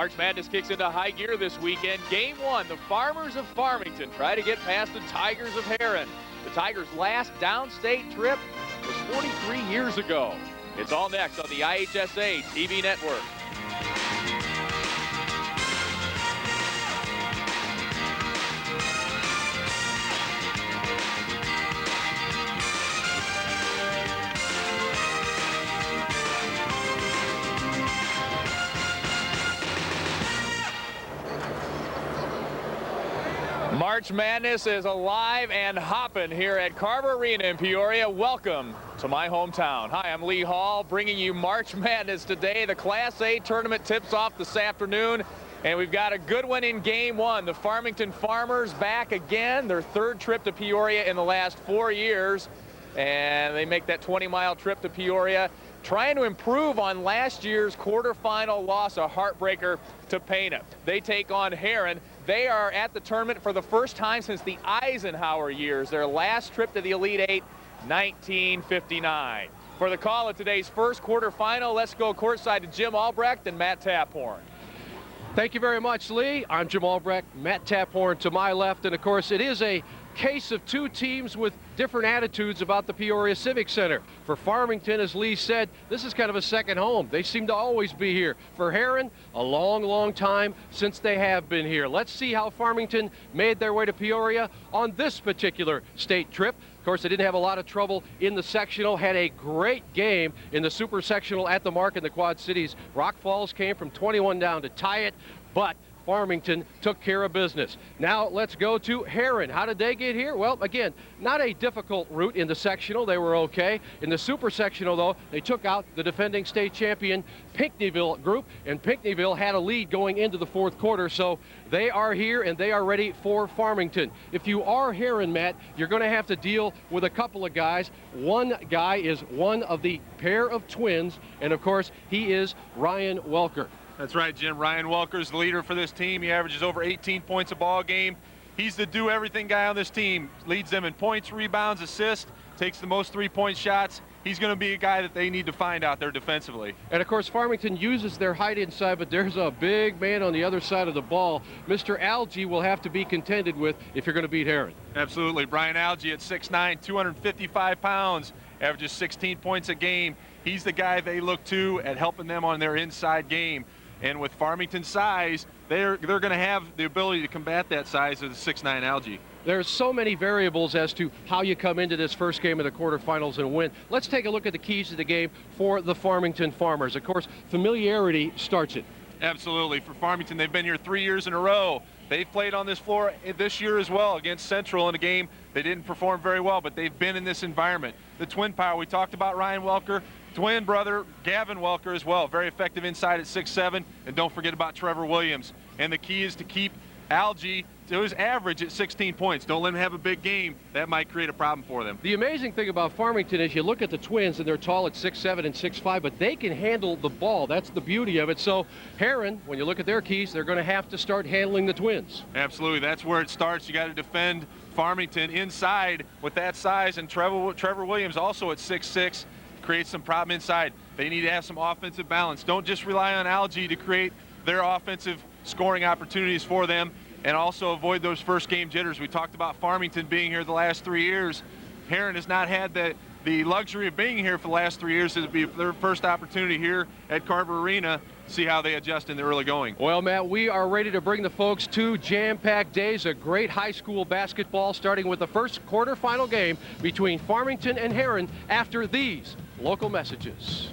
March Madness kicks into high gear this weekend. Game 1, the Farmers of Farmington try to get past the Tigers of Herrin. The Tigers' last downstate trip was 43 years ago. It's all next on the IHSA TV network. March Madness is alive and hopping here at Carver Arena in Peoria. Welcome to my hometown. Hi, I'm Lee Hall, bringing you March Madness today. The Class A tournament tips off this afternoon, and we've got a good one in Game 1. The Farmington Farmers back again, their third trip to Peoria in the last 4 years, and they make that 20-mile trip to Peoria, trying to improve on last year's quarterfinal loss, a heartbreaker to Pana. They take on Herrin. They are at the tournament for the first time since the Eisenhower years. Their last trip to the Elite Eight, 1959. For the call of today's first quarterfinal, let's go courtside to Jim Albrecht and Matt Taphorn. Thank you very much, Lee. I'm Jim Albrecht, Matt Taphorn to my left, and of course it is a case of two teams with different attitudes about the Peoria Civic Center. For Farmington, as Lee said, this is kind of a second home. They seem to always be here. For Herrin, a long, long time since they have been here. Let's see how Farmington made their way to Peoria on this particular state trip. Of course, they didn't have a lot of trouble in the sectional, had a great game in the super sectional at the mark in the Quad Cities. Rock Falls came from 21 down to tie it, but Farmington took care of business. Now let's go to Herrin. How did they get here? Well, again, not a difficult route in the sectional. They were okay. In the super sectional, though, they took out the defending state champion Pinckneyville group, and Pinckneyville had a lead going into the fourth quarter, so they are here and they are ready for Farmington. If you are Herrin, Matt, you're going to have to deal with a couple of guys. One guy is one of the pair of twins, and of course, he is Ryan Welker. That's right, Jim. Ryan Welker's the leader for this team. He averages over 18 points a ball game. He's the do-everything guy on this team. Leads them in points, rebounds, assists, takes the most three-point shots. He's going to be a guy that they need to find out there defensively. And, of course, Farmington uses their height inside, but there's a big man on the other side of the ball. Mr. Algie will have to be contended with if you're going to beat Herrin. Absolutely. Brian Algie at 6'9", 255 pounds, averages 16 points a game. He's the guy they look to at helping them on their inside game. And with Farmington's size, they're going to have the ability to combat that size of the 6'9" Algie. There's so many variables as to how you come into this first game of the quarterfinals and win. Let's take a look at the keys to the game for the Farmington Farmers. Of course, familiarity starts it. Absolutely. For Farmington, they've been here 3 years in a row. They've played on this floor this year as well against Central in a game. They didn't perform very well, but they've been in this environment. The twin power, we talked about Ryan Welker. Twin brother Gavin Welker as well, very effective inside at 6'7", and don't forget about Trevor Williams. And the key is to keep Algie to his average at 16 points. Don't let him have a big game. That might create a problem for them. The amazing thing about Farmington is you look at the twins, and they're tall at 6'7" and 6'5", but they can handle the ball. That's the beauty of it. So Herrin, when you look at their keys, they're going to have to start handling the twins. Absolutely. That's where it starts. You got to defend Farmington inside with that size, and Trevor Williams also at 6'6", creates some problem inside. They need to have some offensive balance. Don't just rely on Algie to create their offensive scoring opportunities for them, and also avoid those first game jitters. We talked about Farmington being here the last 3 years. Herrin has not had the luxury of being here for the last 3 years. It'll be their first opportunity here at Carver Arena. See how they adjust in the early going. Well, Matt, we are ready to bring the folks 2 jam-packed days of great high school basketball, starting with the first quarterfinal game between Farmington and Herrin after these local messages.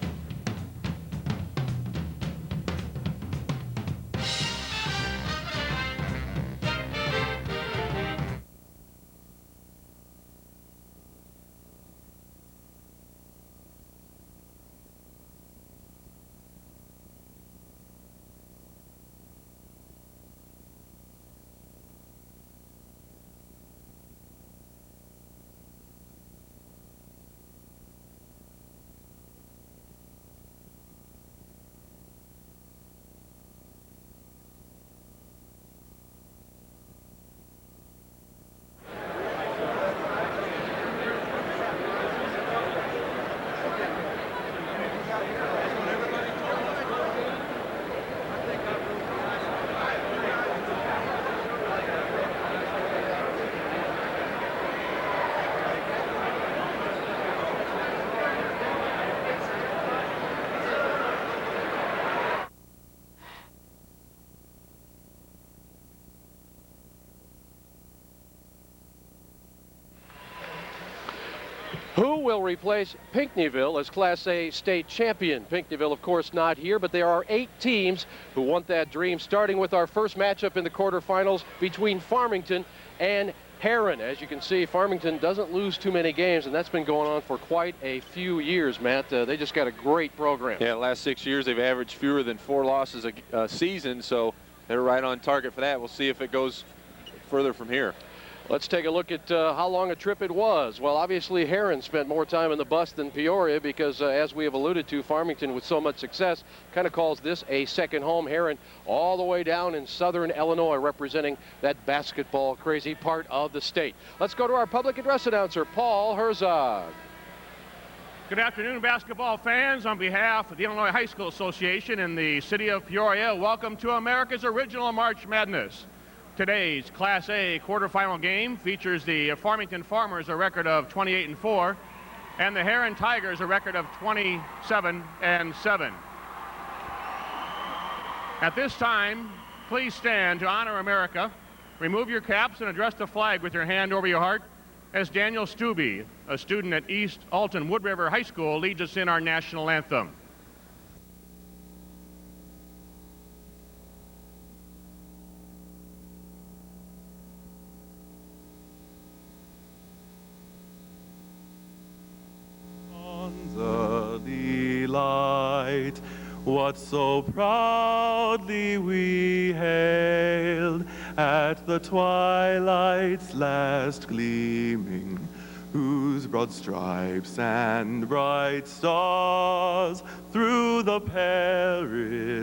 Who will replace Pinckneyville as Class A state champion? Pinckneyville, of course, not here, but there are 8 teams who want that dream, starting with our first matchup in the quarterfinals between Farmington and Herrin. As you can see, Farmington doesn't lose too many games, and that's been going on for quite a few years, Matt. They just got a great program. Yeah, the last 6 years they've averaged fewer than 4 losses a season, so they're right on target for that. We'll see if it goes further from here. Let's take a look at how long a trip it was. Well, obviously, Herrin spent more time in the bus than Peoria because, as we have alluded to, Farmington, with so much success, kind of calls this a second home. Herrin all the way down in southern Illinois, representing that basketball crazy part of the state. Let's go to our public address announcer, Paul Herzog. Good afternoon, basketball fans. On behalf of the Illinois High School Association and the city of Peoria, welcome to America's original March Madness. Today's Class A quarterfinal game features the Farmington Farmers, a record of 28-4, and the Herrin Tigers, a record of 27-7. At this time, please stand to honor America. Remove your caps and address the flag with your hand over your heart as Daniel Stubbe, a student at East Alton Wood River High School, leads us in our national anthem. Light, what so proudly we hailed at the twilight's last gleaming, whose broad stripes and bright stars through the perilous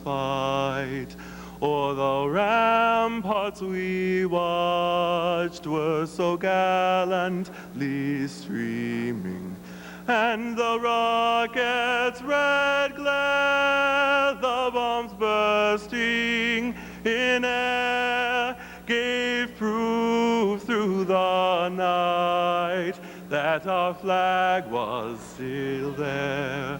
fight o'er the ramparts we watched were so gallantly streaming, and the rocket's red glare, the bombs bursting in air, gave proof through the night that our flag was still there.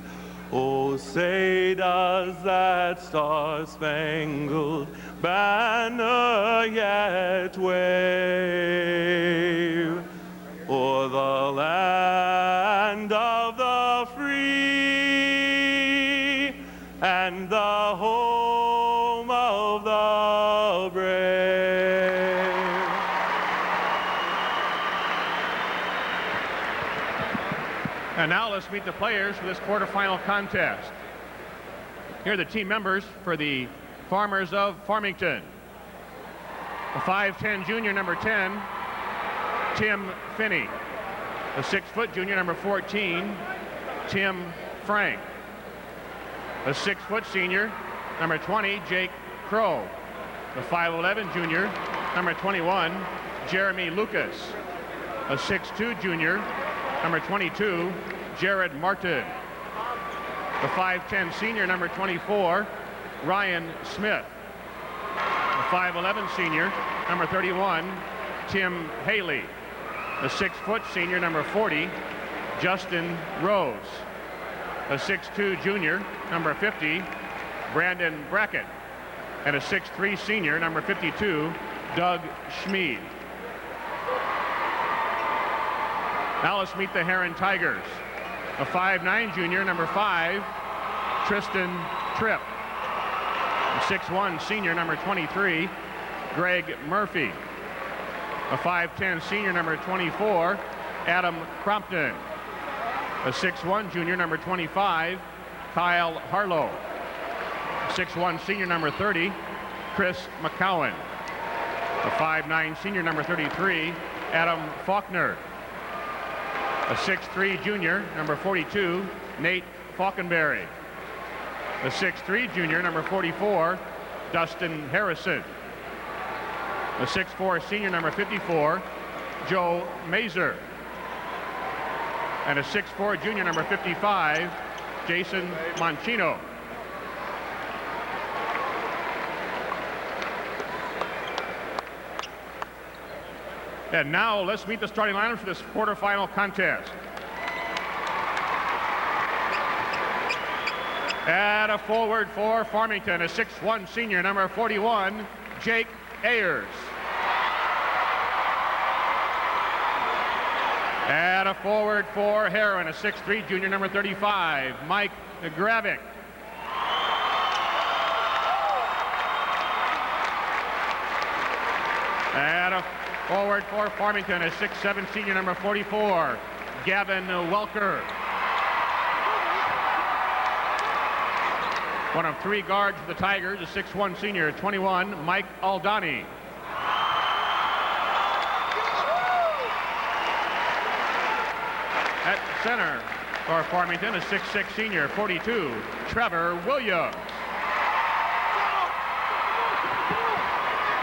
Oh, say does that star-spangled banner yet wave o'er the land of the free and the home of the brave. And now let's meet the players for this quarterfinal contest. Here are the team members for the Farmers of Farmington. The 5'10" junior, number 10, Tim Finney. The 6-foot junior, number 14, Tim Frank. The 6-foot senior, number 20, Jake Crow. The 5'11" junior, number 21, Jeremy Lucas. A 6'2" junior, number 22, Jared Martin. The 5'10" senior, number 24, Ryan Smith. The 5'11" senior, number 31, Tim Haley. The 6-foot senior, number 40, Justin Rose. A 6'2" junior, number 50, Brandon Brackett. And a 6'3" senior, number 52, Doug Schmid. Now let's meet the Herrin Tigers. A 5'9" junior, number 5, Tristan Tripp. A 6'1" senior, number 23, Greg Murphy. A 5'10" senior, number 24, Adam Crompton. A 6'1" junior, number 25, Kyle Harlow. A 6'1" senior, number 30, Chris McCowan. A 5'9" senior, number 33, Adam Faulkner. A 6'3" junior, number 42, Nate Falkenberry. A 6'3" junior, number 44, Dustin Harrison. A 6'4" senior, number 54, Joe Mazer. And a 6'4" junior, number 55, Jason Monchino. And now let's meet the starting lineup for this quarterfinal contest. At a forward for Farmington, a 6'1" senior, number 41, Jake Ayers. And a forward for Herrin, a 6'3", junior number 35, Mike Gravick. And a forward for Farmington, a 6'7", senior number 44, Gavin Welker. One of 3 guards for the Tigers, a 6'1", senior 21, Mike Aldani. At center for Farmington, a 6'6", senior 42, Trevor Williams.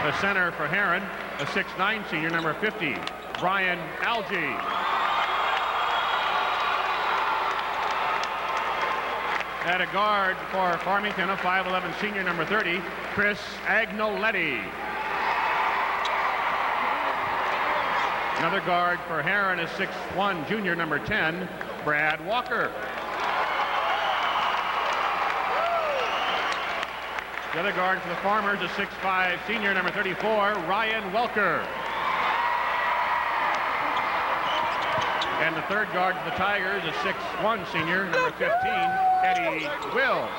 The center for Herrin, a 6'9", senior number 50, Brian Algie. At a guard for Farmington, a 5'11", senior number 30, Chris Agnoletti. Another guard for Herrin is 6'1", junior number 10, Brad Walker. The other guard for the Farmers is 6'5", senior number 34, Ryan Welker. And the third guard for the Tigers is 6'1", senior number 15, Eddie Wills.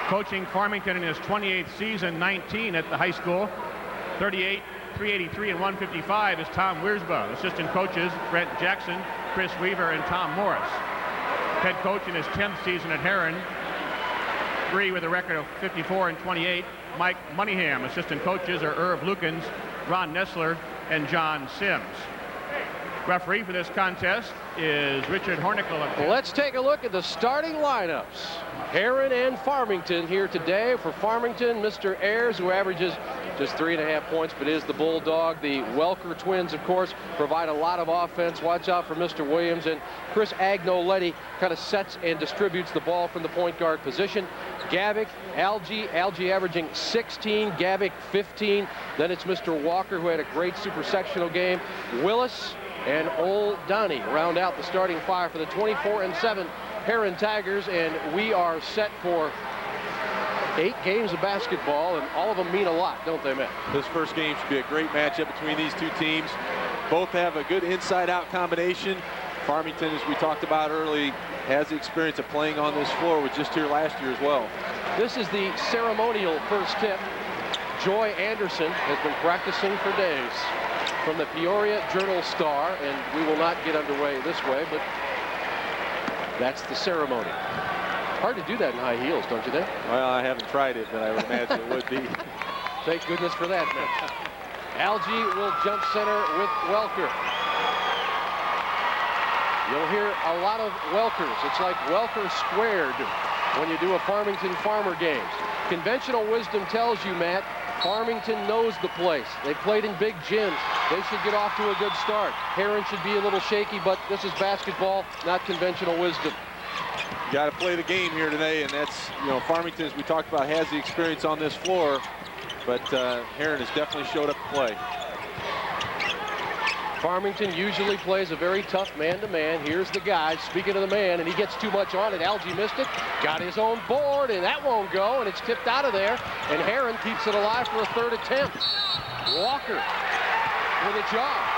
Coaching Farmington in his 28th season, 19 at the high school. 38, 383, and 155 is Tom Wiersba. Assistant coaches Brent Jackson, Chris Weaver, and Tom Morris. Head coach in his 10th season at Herrin, 3 with a record of 54 and 28, Mike Moneyham. Assistant coaches are Irv Lukens, Ron Nessler, and John Sims. Referee for this contest is Richard Hornickel. Let's take a look at the starting lineups. Herrin and Farmington here today. For Farmington, Mr. Ayers, who averages just 3.5 points, but is the Bulldog. The Welker twins, of course, provide a lot of offense. Watch out for Mr. Williams. And Chris Agnoletti kind of sets and distributes the ball from the point guard position. Gavick, Algie averaging 16, Gavick 15. Then it's Mr. Walker, who had a great super sectional game. Willis and Old Donnie round out the starting 5 for the 24-7 Herrin Tigers, and we are set for 8 games of basketball, and all of them mean a lot, don't they, Matt? This first game should be a great matchup between these two teams. Both have a good inside-out combination. Farmington, as we talked about early, has the experience of playing on this floor, was just here last year as well. This is the ceremonial first tip. Joy Anderson has been practicing for days from the Peoria Journal-Star, and we will not get underway this way, but that's the ceremony. Hard to do that in high heels, don't you think? Well, I haven't tried it, but I would imagine it would be. Thank goodness for that, man. Algie will jump center with Welker. You'll hear a lot of Welkers. It's like Welker squared when you do a Farmington Farmer games. Conventional wisdom tells you, Matt, Farmington knows the place. They played in big gyms. They should get off to a good start. Herrin should be a little shaky, but this is basketball, not conventional wisdom. You got to play the game here today, and that's, Farmington, as we talked about, has the experience on this floor, but Herrin has definitely showed up to play. Farmington usually plays a very tough man-to-man. Here's the guy, speaking of the man, and he gets too much on it. Algie missed it, got his own board, and that won't go, and it's tipped out of there, and Herrin keeps it alive for a third attempt. Walker with a charge.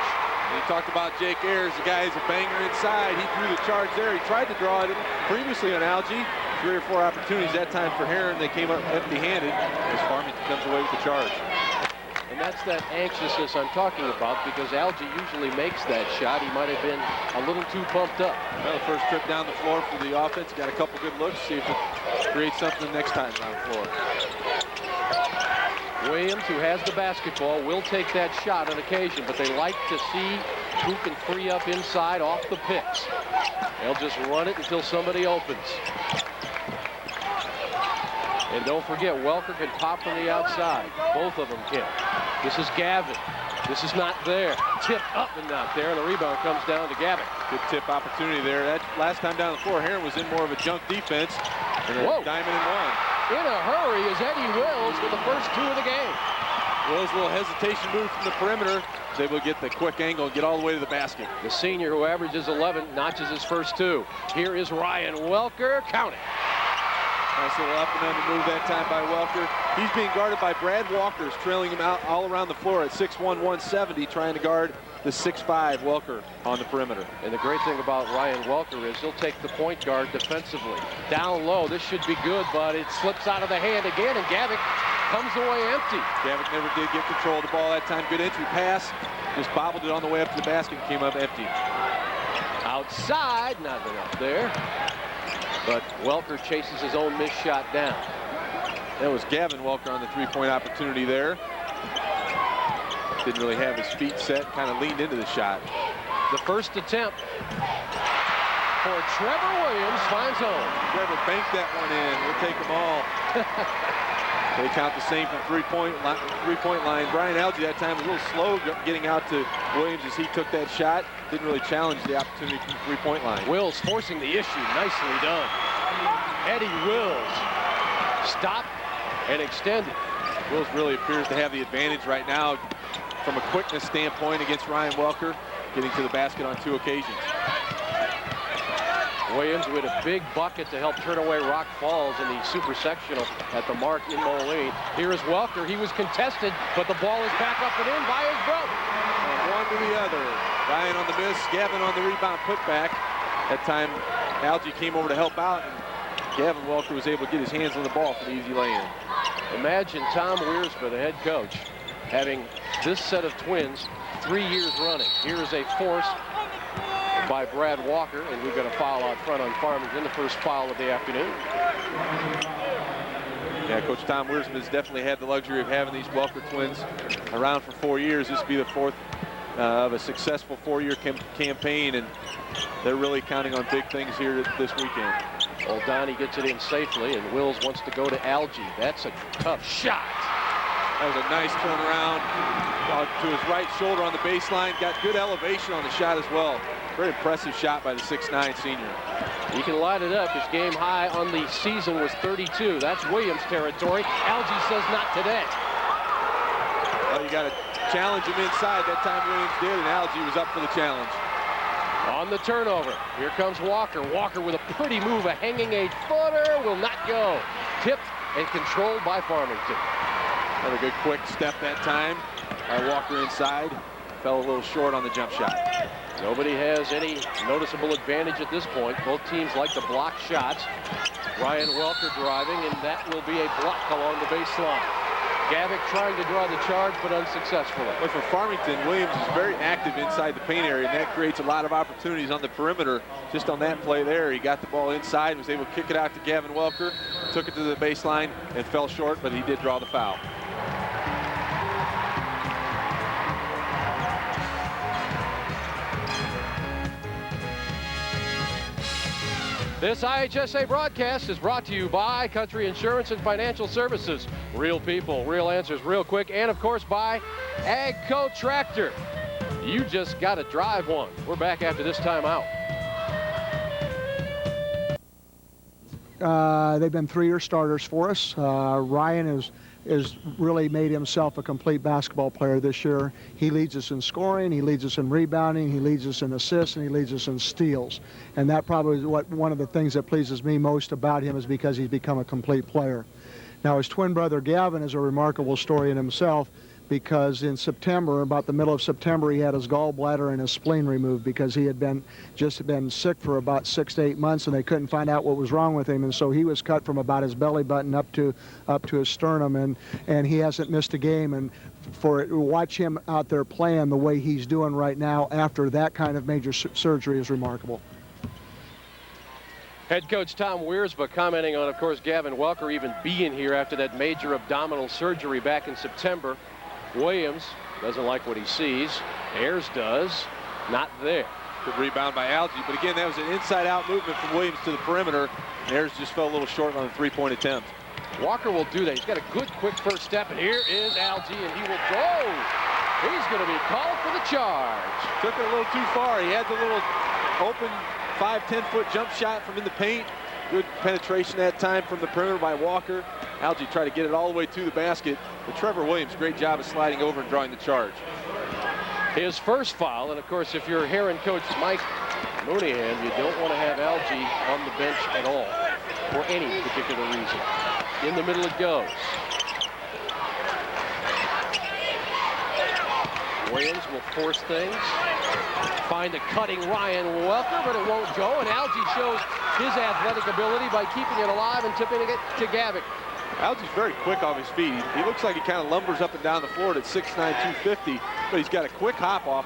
We talked about Jake Ayers, the guy is a banger inside. He threw the charge there. He tried to draw it previously on Algie. 3 or 4 opportunities that time for Herrin. They came up empty-handed as Farmington comes away with the charge. And that's that anxiousness I'm talking about, because Algie usually makes that shot. He might have been a little too pumped up. Well, the first trip down the floor for the offense. Got a couple good looks. See if it creates something next time down the floor. Williams, who has the basketball, will take that shot on occasion, but they like to see who can free up inside off the picks. They'll just run it until somebody opens. And don't forget, Welker can pop from the outside. Both of them can. This is Gavin. This is not there. Tipped up and not there, and the rebound comes down to Gavin. Good tip opportunity there. That last time down the floor, Herrin was in more of a junk defense. And a diamond and one. In a hurry is Eddie Wills with the first 2 of the game. Wills, a little hesitation move from the perimeter. Was able to get the quick angle and get all the way to the basket. The senior, who averages 11, notches his first 2. Here is Ryan Welker. Count it. Nice little up and under move that time by Welker. He's being guarded by Brad Walker, trailing him out all around the floor at 6'1", 170, trying to guard the 6'5" Welker on the perimeter. And the great thing about Ryan Welker is he'll take the point guard defensively. Down low, this should be good, but it slips out of the hand again, and Gavick comes away empty. Gavick never did get control of the ball that time. Good entry pass. Just bobbled it on the way up to the basket and came up empty. Outside, not enough there. But Welker chases his own missed shot down. That was Gavin Welker on the three-point opportunity there. Didn't really have his feet set, kind of leaned into the shot. The first attempt for Trevor Williams finds home. Trevor banked that one in. We'll take them all. They count the same from three-point line. Brian Algie that time was a little slow getting out to Williams as he took that shot. Didn't really challenge the opportunity from the three-point line. Wills forcing the issue. Nicely done. Eddie Wills stopped and extended. Wills really appears to have the advantage right now from a quickness standpoint against Ryan Welker, getting to the basket on 2 occasions. Williams with a big bucket to help turn away Rock Falls in the super sectional at the mark in Moline. Here is Welker. He was contested, but the ball is back up and in by his brother. From one to the other. Ryan on the miss, Gavin on the rebound putback. That time, Algie came over to help out, and Gavin Welker was able to get his hands on the ball for the easy lay-in. Imagine Tom Wiersbe, the head coach, having this set of twins 3 years running. Here's a force by Brad Walker, and we've got a foul out front on Farmington, the first foul of the afternoon. Yeah, Coach Tom Wiersbe has definitely had the luxury of having these Welker twins around for 4 years. This will be the fourth of a successful 4-year campaign, and they're really counting on big things here this weekend. Oldani gets it in safely, and Wills wants to go to Algie. That's a tough shot. That was a nice turnaround to his right shoulder on the baseline. Got good elevation on the shot as well. Very impressive shot by the 6'9" senior. He can light it up. His game high on the season was 32. That's Williams territory. Algie says not today. Well, you got to challenge him inside. That time Williams did, and Algie was up for the challenge. On the turnover, here comes Walker. Walker with a pretty move, a hanging 8-footer, will not go. Tipped and controlled by Farmington. Another good quick step that time by Walker inside. Fell a little short on the jump shot. Nobody has any noticeable advantage at this point. Both teams like to block shots. Ryan Welker driving, and that will be a block along the baseline. Gavick trying to draw the charge, but unsuccessfully. But for Farmington, Williams is very active inside the paint area, and that creates a lot of opportunities on the perimeter. Just on that play there, he got the ball inside, was able to kick it out to Gavin Welker, took it to the baseline, and fell short, but he did draw the foul. This IHSA broadcast is brought to you by Country Insurance and Financial Services. Real people, real answers, real quick, and of course by AGCO Tractor. You just got to drive one. We're back after this timeout. They've been 3-year starters for us. Ryan has really made himself a complete basketball player this year. He leads us in scoring, he leads us in rebounding, he leads us in assists, and he leads us in steals. And that probably is one of the things that pleases me most about him, is because he's become a complete player. Now, his twin brother Gavin is a remarkable story in himself, because in September, about the middle of September, he had his gallbladder and his spleen removed because he had just been sick for about 6 to 8 months, and they couldn't find out what was wrong with him. And so he was cut from about his belly button up to his sternum, and he hasn't missed a game. And watch him out there playing the way he's doing right now after that kind of major surgery is remarkable. Head coach Tom Wiersbe commenting on, of course, Gavin Welker even being here after that major abdominal surgery back in September. Williams doesn't like what he sees. Ayers does. Not there. Good rebound by Algie, but again, that was an inside-out movement from Williams to the perimeter. Ayers just fell a little short on the three-point attempt. Walker will do that. He's got a good, quick first step, and here is Algie, and he will go. He's going to be called for the charge. Took it a little too far. He had the little open 5-10-foot jump shot from in the paint. Good penetration that time from the perimeter by Walker. Algie tried to get it all the way to the basket, but Trevor Williams, great job of sliding over and drawing the charge. His first foul, and of course, if you're Herrin coach Mike Mooneyham, you don't want to have Algie on the bench at all. for any particular reason. In the middle it goes. Williams will force things. Find a cutting Ryan Welker, but it won't go. And Algie shows his athletic ability by keeping it alive and tipping it to Gavick. Algie's very quick off his feet. He looks like he kind of lumbers up and down the floor at 6'9", 250, but he's got a quick hop off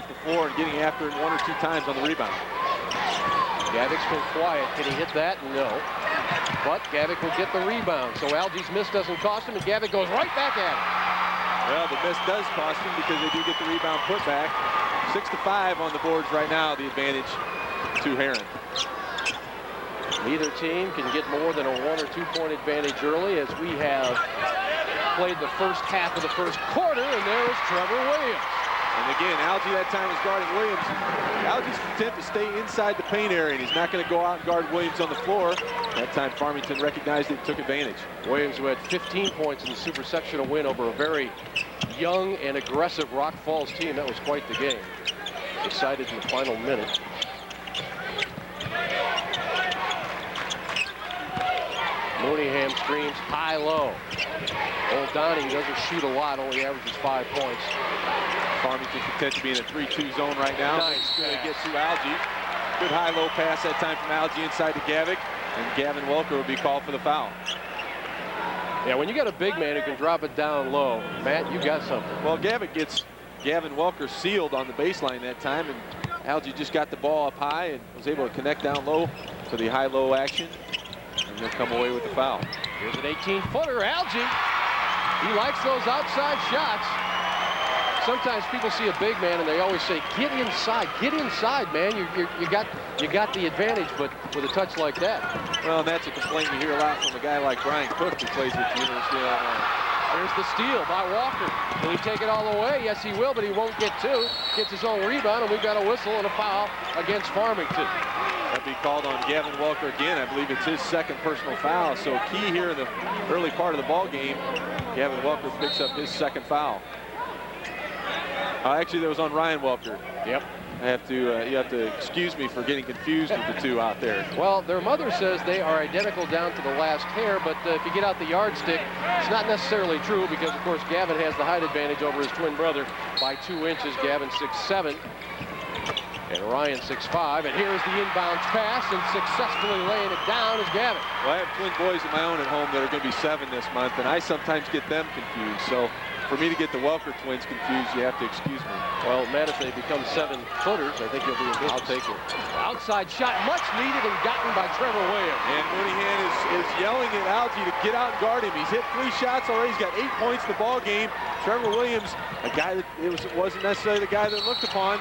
the floor and getting after it 1 or 2 times on the rebound. Gavick's been quiet. Can he hit that? No. But Gavick will get the rebound. So Algie's miss doesn't cost him, and Gavick goes right back at him. Well, the miss does cost him because they do get the rebound put back. 6-5 on the boards right now, the advantage to Herrin. Neither team can get more than a 1 or 2 point advantage early, as we have played the first half of the first quarter, and there is Trevor Williams. And again, Algie that time is guarding Williams. Algie's content to stay inside the paint area, and he's not going to go out and guard Williams on the floor. That time Farmington recognized it and took advantage. Williams, who had 15 points in the super sectional win over a very young and aggressive Rock Falls team. That was quite the game. Decided in the final minute. Mooneyham screams high-low. Old Donnie doesn't shoot a lot, only averages 5 points. Farmington content to be in a 3-2 zone right now. Nice. Going to get to Algie. Good high-low pass that time from Algie inside to Gavick, and Gavin Welker will be called for the foul. Yeah, when you got a big man who can drop it down low, Matt, you got something. Well, Gavick gets Gavin Welker sealed on the baseline that time, and Algie just got the ball up high and was able to connect down low for the high-low action, and they'll come away with the foul. Here's an 18-footer, Algie. He likes those outside shots. Sometimes people see a big man and they always say, get inside, man. You got the advantage, but with a touch like that. Well, and that's a complaint you hear a lot from a guy like Brian Cook, who plays at the University of Illinois. There's the steal by Walker. Will he take it all the way? Yes, he will, but he won't get 2. Gets his own rebound, and we've got a whistle and a foul against Farmington. That'll be called on Gavin Welker again. I believe it's his second personal foul. So key here in the early part of the ball game, Gavin Welker picks up his second foul. Actually, that was on Ryan Welker. Yep. You have to excuse me for getting confused with the two out there. Well, their mother says they are identical down to the last hair, but if you get out the yardstick, it's not necessarily true because, of course, Gavin has the height advantage over his twin brother by 2 inches. Gavin 6'7", and Ryan 6'5", and here's the inbound pass, and successfully laying it down is Gavin. Well, I have twin boys of my own at home that are going to be 7 this month, and I sometimes get them confused. So for me to get the Welker twins confused, you have to excuse me. Well, Matt, if they become 7-footers, I think you'll be in business. I'll take it. Outside shot, much needed and gotten by Trevor Williams. And Mooneyham is yelling at Algie to get out and guard him. He's hit 3 shots already. He's got 8 points in the ball game. Trevor Williams, a guy that wasn't necessarily the guy that looked upon,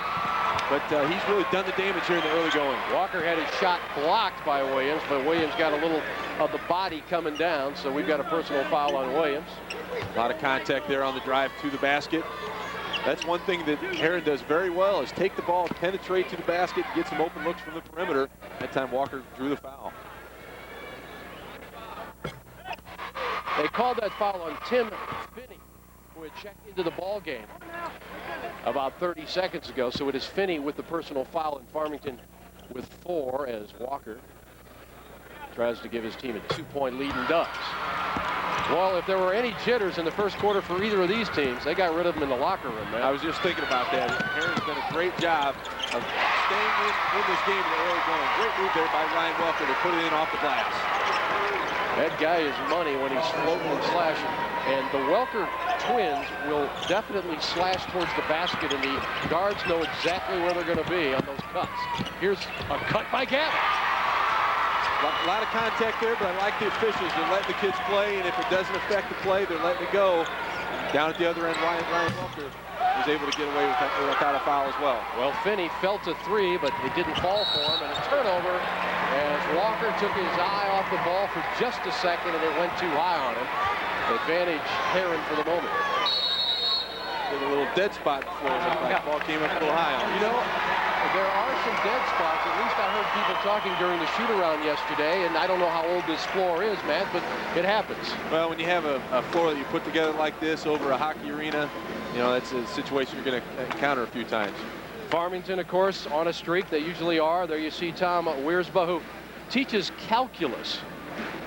but he's really done the damage here in the early going. Walker had his shot blocked by Williams, but Williams got a little of the body coming down, so we've got a personal foul on Williams. A lot of contact there on the drive to the basket. That's one thing that Herrin does very well, is take the ball, penetrate to the basket, get some open looks from the perimeter. That time Walker drew the foul. They called that foul on Tim Finney, who had checked into the ball game about 30 seconds ago. So it is Finney with the personal foul in Farmington with 4 as Walker tries to give his team a 2-point lead and does. Well, if there were any jitters in the first quarter for either of these teams, they got rid of them in the locker room, man. I was just thinking about that. Herrin's done a great job of staying in this game in the early going. Great move there by Ryan Welker to put it in off the glass. That guy is money when he's floating and slashing. And the Welker twins will definitely slash towards the basket, and the guards know exactly where they're going to be on those cuts. Here's a cut by Gavin. A lot of contact there, but I like the officials. They're letting the kids play, and if it doesn't affect the play, they're letting it go. Down at the other end, Ryan Welker was able to get away without a foul as well. Well, Finney fell to 3, but it didn't fall for him, and a turnover as Walker took his eye off the ball for just a second, and it went too high on him. Advantage Herrin for the moment. Did a little dead spot before the ball came up a little high on him. You know, there are some dead spots. At least I heard people talking during the shoot-around yesterday, and I don't know how old this floor is, Matt, but it happens. Well, when you have a floor that you put together like this over a hockey arena, you know, that's a situation you're going to encounter a few times. Farmington, of course, on a streak. They usually are. There you see Tom Wiersba, who teaches calculus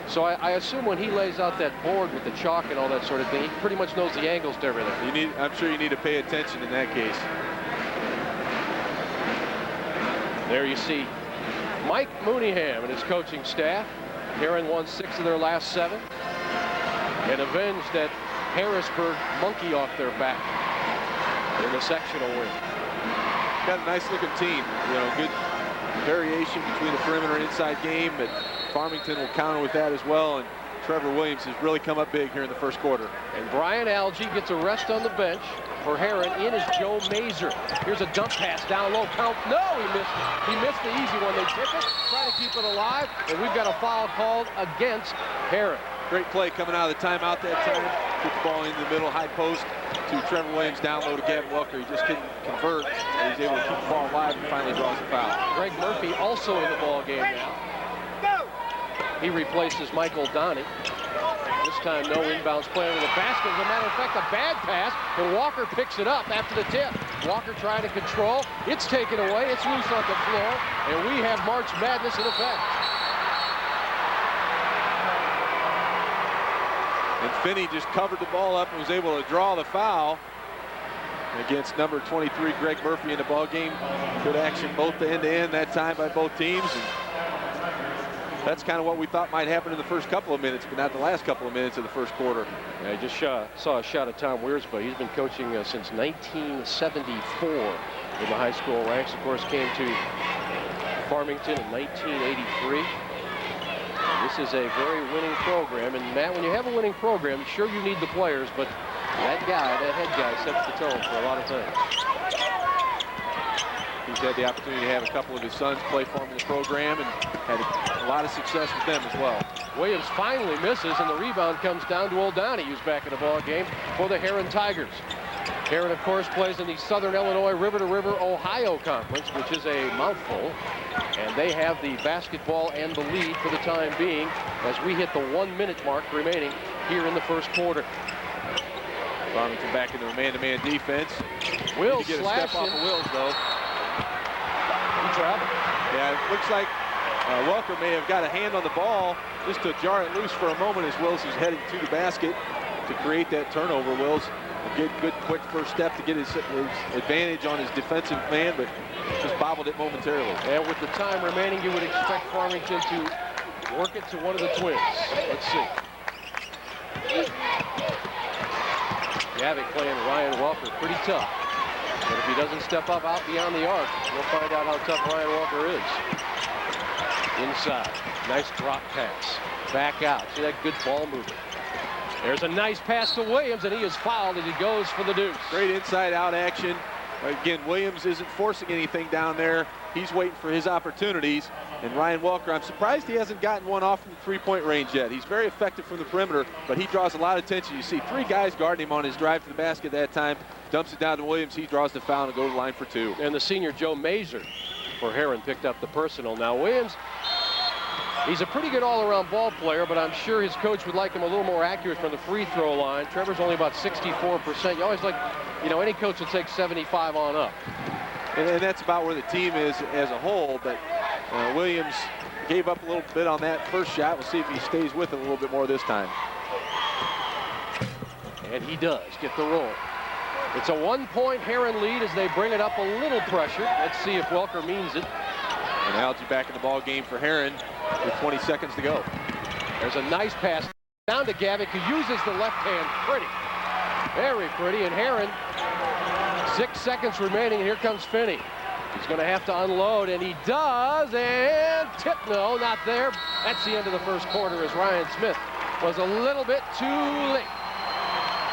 So I assume when he lays out that board with the chalk and all that sort of thing, he pretty much knows the angles to everything. I'm sure you need to pay attention in that case. There you see Mike Mooneyham and his coaching staff. Herrin won 6 of their last 7 and avenged that Harrisburg monkey off their back in the sectional win. Got a nice looking team, you know, good variation between the perimeter and inside game, but Farmington will counter with that as well, and Trevor Williams has really come up big here in the first quarter. And Brian Algie gets a rest on the bench. For Herrin, in is Joe Mazer. Here's a dump pass down low. Count. No, he missed it. He missed the easy one. They tip it, try to keep it alive, and we've got a foul called against Herrin. Great play coming out of the timeout that time. Put the ball in the middle, high post to Trevor Williams, down low to Gavin Welker. He just couldn't convert, and he's able to keep the ball alive and finally draws the foul. Greg Murphy also in the ball game now. He replaces Michael Donnie. This time, no inbounds play under the basket. As a matter of fact, a bad pass, but Walker picks it up after the tip. Walker trying to control. It's taken away. It's loose on the floor, and we have March Madness in effect. And Finney just covered the ball up and was able to draw the foul against number 23, Greg Murphy, in the ball game. Good action both end-to-end that time by both teams. And that's kind of what we thought might happen in the first couple of minutes, but not the last couple of minutes of the first quarter. I just saw a shot of Tom Wiersbe. He's been coaching since 1974 in the high school ranks. Of course, came to Farmington in 1983. This is a very winning program, and Matt, when you have a winning program, sure you need the players, but that head guy sets the tone for a lot of things. He's had the opportunity to have a couple of his sons play for him in the program and had a lot of success with them as well. Williams finally misses, and the rebound comes down to Old Donnie, who's back in the ball game for the Herrin Tigers. Herrin, of course, plays in the Southern Illinois River-to-River Ohio Conference, which is a mouthful, and they have the basketball and the lead for the time being as we hit the 1-minute mark remaining here in the first quarter. Farmington back into a man-to-man defense. Wills get a step off of Wills, though. He traveled. Yeah, it looks like Welker may have got a hand on the ball just to jar it loose for a moment as Wills is heading to the basket to create that turnover. Wills, a good quick first step to get his advantage on his defensive man, but just bobbled it momentarily. And with the time remaining, you would expect Farmington to work it to one of the twins. Let's see. Gavick playing Ryan Welker pretty tough. But if he doesn't step up out beyond the arc, we'll find out how tough Ryan Walker is. Inside, nice drop pass. Back out, see that good ball movement. There's a nice pass to Williams, and he is fouled as he goes for the deuce. Great inside-out action. Again, Williams isn't forcing anything down there. He's waiting for his opportunities. And Ryan Walker, I'm surprised he hasn't gotten one off from the three-point range yet. He's very effective from the perimeter, but he draws a lot of attention. You see 3 guys guarding him on his drive to the basket that time. Dumps it down to Williams. He draws the foul and goes to the line for 2. And the senior Joe Mazer for Herrin picked up the personal. Now Williams, he's a pretty good all-around ball player, but I'm sure his coach would like him a little more accurate from the free throw line. Trevor's only about 64%. You always like, you know, any coach will take 75 on up. And that's about where the team is as a whole, but Williams gave up a little bit on that first shot. We'll see if he stays with it a little bit more this time. And he does get the roll. It's a 1-point Herrin lead as they bring it up a little pressure. Let's see if Welker means it. And Algie back in the ball game for Herrin with 20 seconds to go. There's a nice pass down to Gavick, who uses the left hand. Pretty. Very pretty. And Herrin, 6 seconds remaining. Here comes Finney. He's going to have to unload, and he does. And tip, no, not there. That's the end of the first quarter as Ryan Smith was a little bit too late.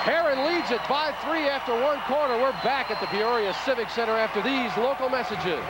Herrin leads it by 3 after 1 quarter. We're back at the Peoria Civic Center after these local messages.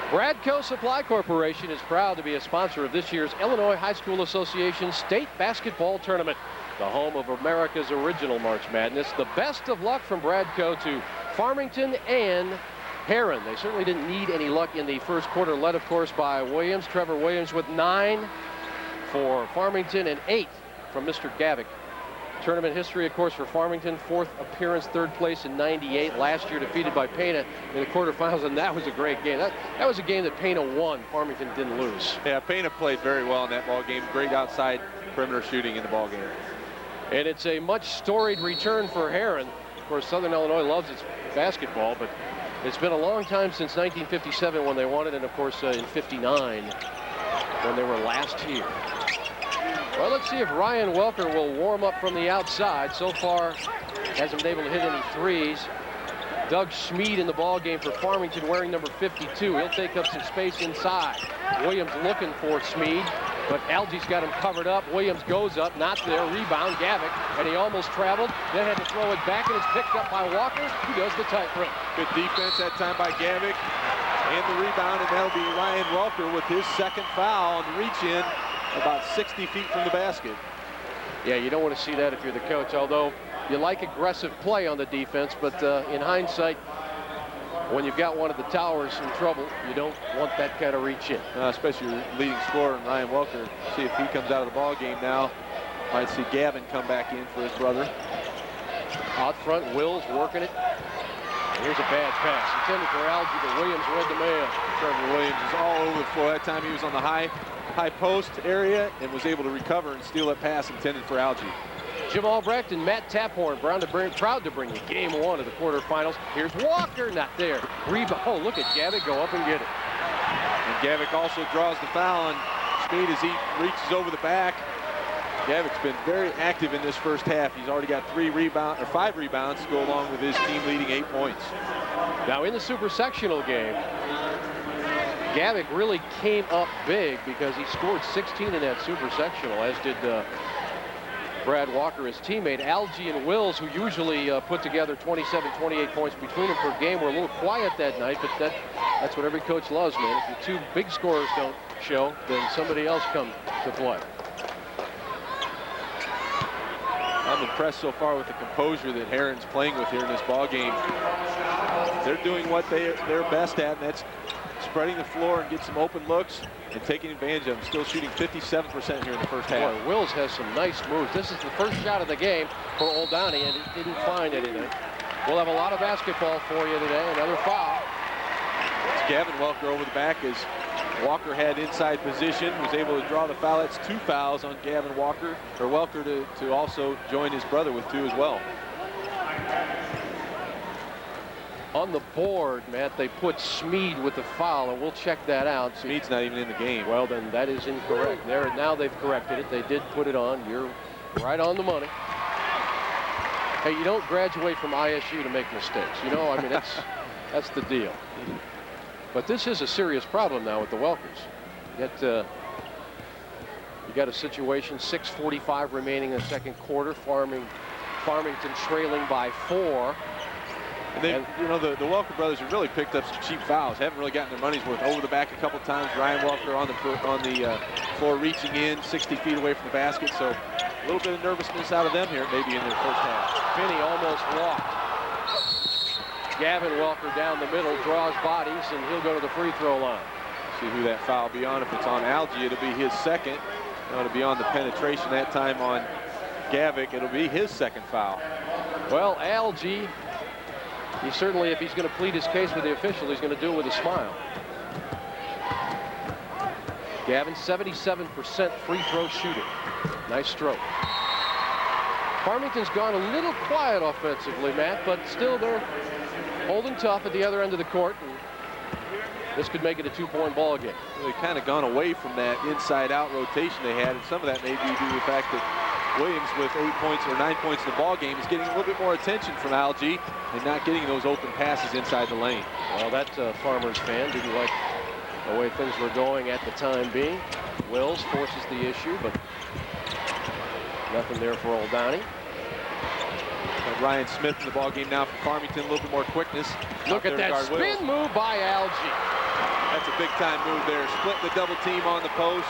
Bradco Supply Corporation is proud to be a sponsor of this year's Illinois High School Association State Basketball Tournament, the home of America's original March Madness. The best of luck from Bradco to Farmington and Herrin. They certainly didn't need any luck in the first quarter, led, of course, by Williams. Trevor Williams with 9 for Farmington and 8 from Mr. Gavick. Tournament history, of course, for Farmington, 4th appearance, 3rd place in '98. Last year defeated by Pana in the quarterfinals, and that was a great game. That was a game that Pana won. Farmington didn't lose. Yeah, Pana played very well in that ball game. Great outside perimeter shooting in the ball game. And it's a much storied return for Herrin. Of course, Southern Illinois loves its basketball, but it's been a long time since 1957 when they won it, and of course in '59 when they were last here. Well, let's see if Ryan Welker will warm up from the outside. So far, hasn't been able to hit any threes. Doug Schmid in the ball game for Farmington, wearing number 52. He'll take up some space inside. Williams looking for Schmid, but Algie's got him covered up. Williams goes up, not there. Rebound, Gavick, and he almost traveled. Then had to throw it back, and it's picked up by Walker, who does the tightrope. Good defense that time by Gavick, and the rebound, and that'll be Ryan Welker with his second foul on the reach-in, about 60 feet from the basket. Yeah, you don't want to see that if you're the coach, although you like aggressive play on the defense, but in hindsight, when you've got one of the towers in trouble, you don't want that kind of reach in. Especially your leading scorer, Ryan Welker. See if he comes out of the ball game now. Might see Gavin come back in for his brother. Out front, Wills working it. Here's a bad pass. Intended for Algie, but Williams read the man. Trevor Williams is all over the floor. That time he was on the high post area and was able to recover and steal that pass intended for Algie. Jim Albrecht and Matt Taphorn, proud to bring you game 1 of the quarterfinals. Here's Walker, not there. Rebound. Oh, look at Gavick go up and get it. And Gavick also draws the foul on Schmid as he reaches over the back. Gavick's been very active in this first half. He's already got 5 rebounds to go along with his team leading 8 points. Now in the super sectional game, Gavick really came up big because he scored 16 in that super sectional, as did Brad Walker, his teammate. Algie and Wills, who usually put together 27, 28 points between them per game, were a little quiet that night, but that's what every coach loves, man. If your 2 big scorers don't show, then somebody else comes to play. I'm impressed so far with the composure that Herrin's playing with here in this ball game. They're doing what they're best at, and that's spreading the floor and get some open looks and taking advantage of them. Still shooting 57% here in the first half. Boy, Wills has some nice moves. This is the first shot of the game for Oldani, and he didn't find anything. We'll have a lot of basketball for you today. Another foul. It's Gavin Welker over the back as Walker had inside position, was able to draw the foul. That's 2 fouls on Gavin Welker to also join his brother with 2 as well. On the board, Matt, they put Schmid with the foul, and we'll check that out. Schmid's not even in the game. Well, then that is incorrect. Now they've corrected it. They did put it on. You're right on the money. Hey, you don't graduate from ISU to make mistakes. You know, I mean, that's the deal. But this is a serious problem now with the Welkers. You got a situation, 6:45 remaining in the second quarter. Farmington trailing by 4. And you know, the Welker brothers have really picked up some cheap fouls. Haven't really gotten their money's worth. Over the back a couple times. Ryan Welker on the floor reaching in 60 feet away from the basket. So a little bit of nervousness out of them here maybe in their first half. Finney almost walked. Gavin Welker down the middle, draws bodies, and he'll go to the free throw line. See who that foul will be on. If it's on Algie, it'll be his second. It'll be on the penetration that time on Gavick. It'll be his second foul. Well, Algie, he certainly, if he's going to plead his case with the official, he's going to do it with a smile. Gavin, 77% free throw shooting. Nice stroke. Farmington's gone a little quiet offensively, Matt, but still they're holding tough at the other end of the court. And this could make it a 2-point ball game. They've kind of gone away from that inside-out rotation they had, and some of that may be due to the fact that Williams, with 8 points or 9 points in the ball game, is getting a little bit more attention from Algie and not getting those open passes inside the lane. Well, that Farmers fan didn't like the way things were going at the time being. Wills forces the issue, but nothing there for Oldani. Ryan Smith in the ball game now for Farmington. A little bit more quickness. Look at that spin move by Algie. That's a big-time move there. Splitting the double team on the post.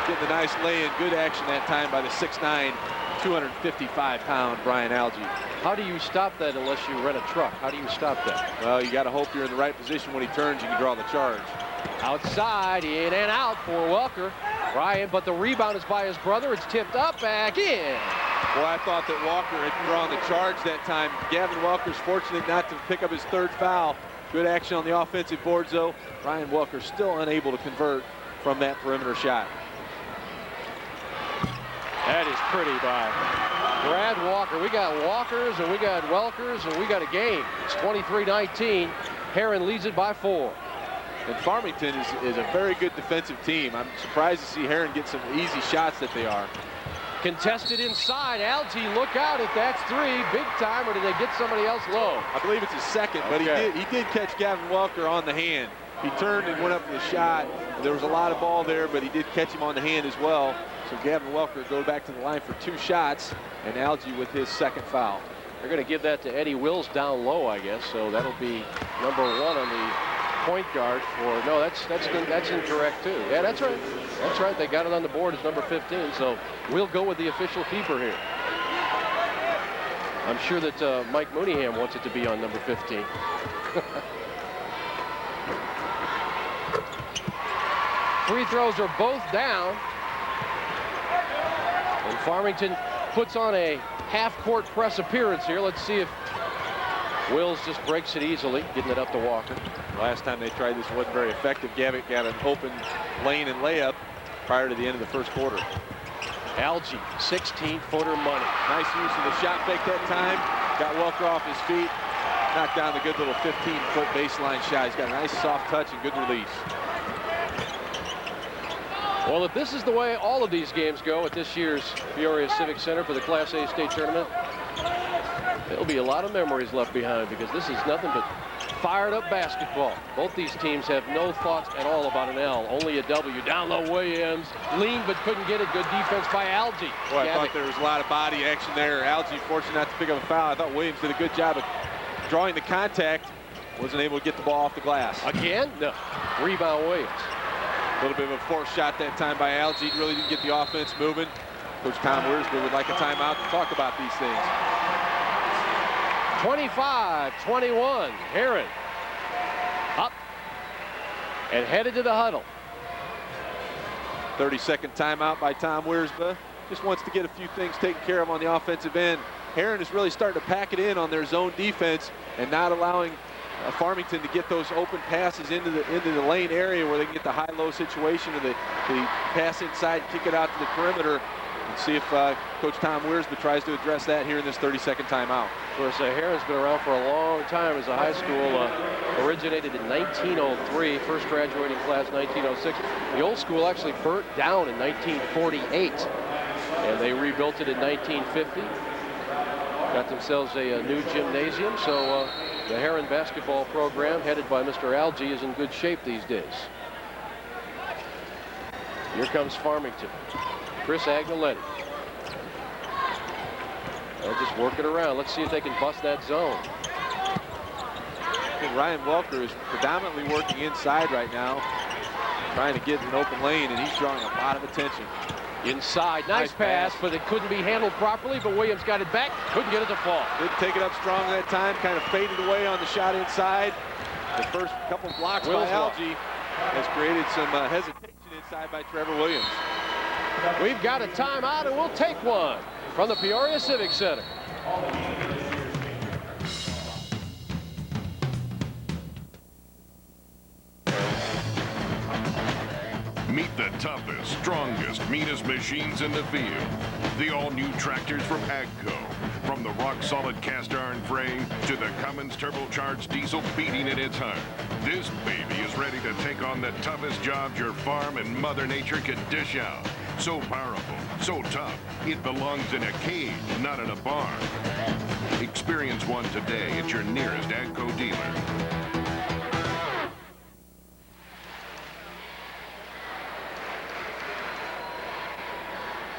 Getting a nice lay-in. Good action that time by the 6'9", 255-pound Brian Alge. How do you stop that unless you rent a truck? How do you stop that? Well, you got to hope you're in the right position when he turns. You can draw the charge. Outside, in and out for Welker. Ryan, but the rebound is by his brother. It's tipped up, back in. Well, I thought that Walker had drawn the charge that time. Gavin Welker's fortunate not to pick up his third foul. Good action on the offensive boards, though. Ryan Welker still unable to convert from that perimeter shot. That is pretty by Brad Walker. We got Walkers and we got Welkers and we got a game. It's 23-19. Herrin leads it by 4. And Farmington is a very good defensive team. I'm surprised to see Herrin get some easy shots that they are. Contested inside. Alge, look out if that's 3. Big time, or did they get somebody else low? I believe it's his second, but he did catch Gavin Welker on the hand. He turned and went up for the shot. There was a lot of ball there, but he did catch him on the hand as well. So Gavin Welker goes back to the line for 2 shots, and Alge with his second foul. They're going to give that to Eddie Wills down low, I guess. So that'll be number 1 on the point guard for, no, that's incorrect too. Yeah, that's right. That's right. They got it on the board as number 15. So we'll go with the official keeper here. I'm sure that Mike Mooneyham wants it to be on number 15. Free throws are both down. And Farmington puts on a half-court press appearance here. Let's see if Wills just breaks it easily, getting it up to Walker. Last time they tried this wasn't very effective. Gavitt got an open lane and layup prior to the end of the first quarter. Alge, 16-footer money. Nice use of the shot fake that time. Got Welker off his feet. Knocked down the good little 15-foot baseline shot. He's got a nice soft touch and good release. Well, if this is the way all of these games go at this year's Peoria Civic Center for the Class A state tournament, there'll be a lot of memories left behind because this is nothing but fired up basketball. Both these teams have no thoughts at all about an L, only a W. Down low Williams, lean but couldn't get it. Good defense by Alge. Boy, I thought there was a lot of body action there. Alge fortunate not to pick up a foul. I thought Williams did a good job of drawing the contact. Wasn't able to get the ball off the glass. Again? No. Rebound Williams. A little bit of a forced shot that time by Alge. Really didn't get the offense moving. Coach Tom Wiersbe would like a timeout to talk about these things. 25-21. Herrin up and headed to the huddle. 30-second timeout by Tom Wiersbe. Just wants to get a few things taken care of on the offensive end. Herrin is really starting to pack it in on their zone defense and not allowing Farmington to get those open passes into the lane area where they can get the high-low situation, or the pass inside, kick it out to the perimeter, and see if Coach Tom Wiersbe tries to address that here in this 30-second timeout. Of course, Herrin's been around for a long time as a high school. Originated in 1903, first graduating class 1906. The old school actually burnt down in 1948, and they rebuilt it in 1950. Got themselves a new gymnasium, so the Herrin basketball program, headed by Mr. Alge, is in good shape these days. Here comes Farmington. Chris Agnoletti. They'll just work it around. Let's see if they can bust that zone. And Ryan Welker is predominantly working inside right now, trying to get an open lane, and he's drawing a lot of attention. Inside, nice pass, but it couldn't be handled properly, but Williams got it back, couldn't get it to fall. Didn't take it up strong that time, kind of faded away on the shot inside. The first couple blocks by Alge has created some hesitation inside by Trevor Williams. We've got a timeout, and we'll take one from the Peoria Civic Center. Meet the toughest, strongest, meanest machines in the field. The all-new tractors from AGCO. From the rock-solid cast-iron frame to the Cummins turbocharged diesel beating at its heart. This baby is ready to take on the toughest jobs your farm and Mother Nature could dish out. So powerful, so tough, it belongs in a cage, not in a barn. Experience one today at your nearest AGCO dealer.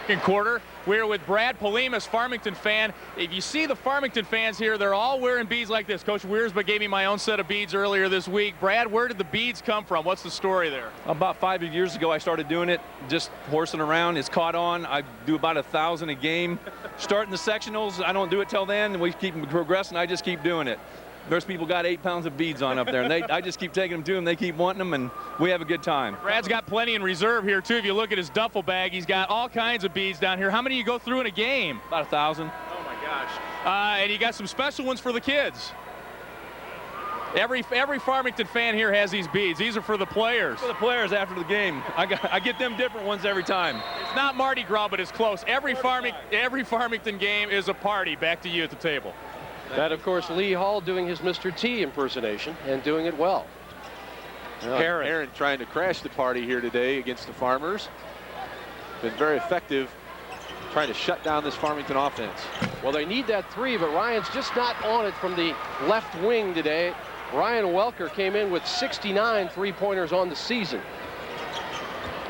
Second quarter, we're with Brad Polimas, Farmington fan. If you see the Farmington fans here, they're all wearing beads like this. Coach Wiersma gave me my own set of beads earlier this week. Brad, where did the beads come from? What's the story there? About 5 years ago, I started doing it, just horsing around. It's caught on. I do about 1,000 a game. Starting the sectionals, I don't do it till then. We keep progressing. I just keep doing it. There's people got 8 pounds of beads on up there, and I just keep taking them to them. They keep wanting them, and we have a good time. Brad's got plenty in reserve here, too. If you look at his duffel bag, he's got all kinds of beads down here. How many do you go through in a game? About 1,000. Oh, my gosh. And you got some special ones for the kids. Every Farmington fan here has these beads. These are for the players. For the players after the game. I get them different ones every time. It's not Mardi Gras, but it's close. Every Farmington game is a party. Back to you at the table. That, of course, Lee Hall doing his Mr. T impersonation and doing it well. Herrin trying to crash the party here today against the Farmers. Been very effective trying to shut down this Farmington offense. Well, they need that 3, but Ryan's just not on it from the left wing today. Ryan Welker came in with 69 three-pointers on the season.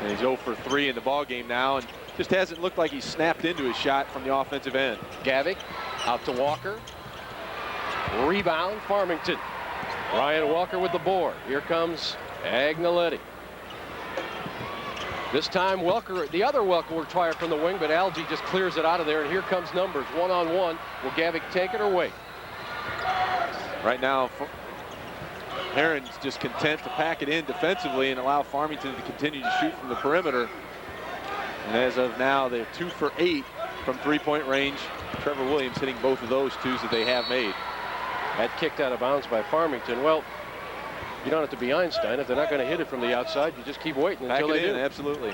And he's 0 for 3 in the ball game now, and just hasn't looked like he's snapped into his shot from the offensive end. Gavick out to Walker. Rebound, Farmington. Ryan Welker with the board. Here comes Agnaletti. This time Welker, the other Welker will try it from the wing, but Algie just clears it out of there, and here comes numbers. One-on-one. Will Gavick take it or wait? Right now, Herrin's just content to pack it in defensively and allow Farmington to continue to shoot from the perimeter. And as of now, they're 2 for 8 from three-point range. Trevor Williams hitting both of those twos that they have made. That kicked out of bounds by Farmington. Well, you don't have to be Einstein. If they're not going to hit it from the outside, you just keep waiting until they do. Absolutely.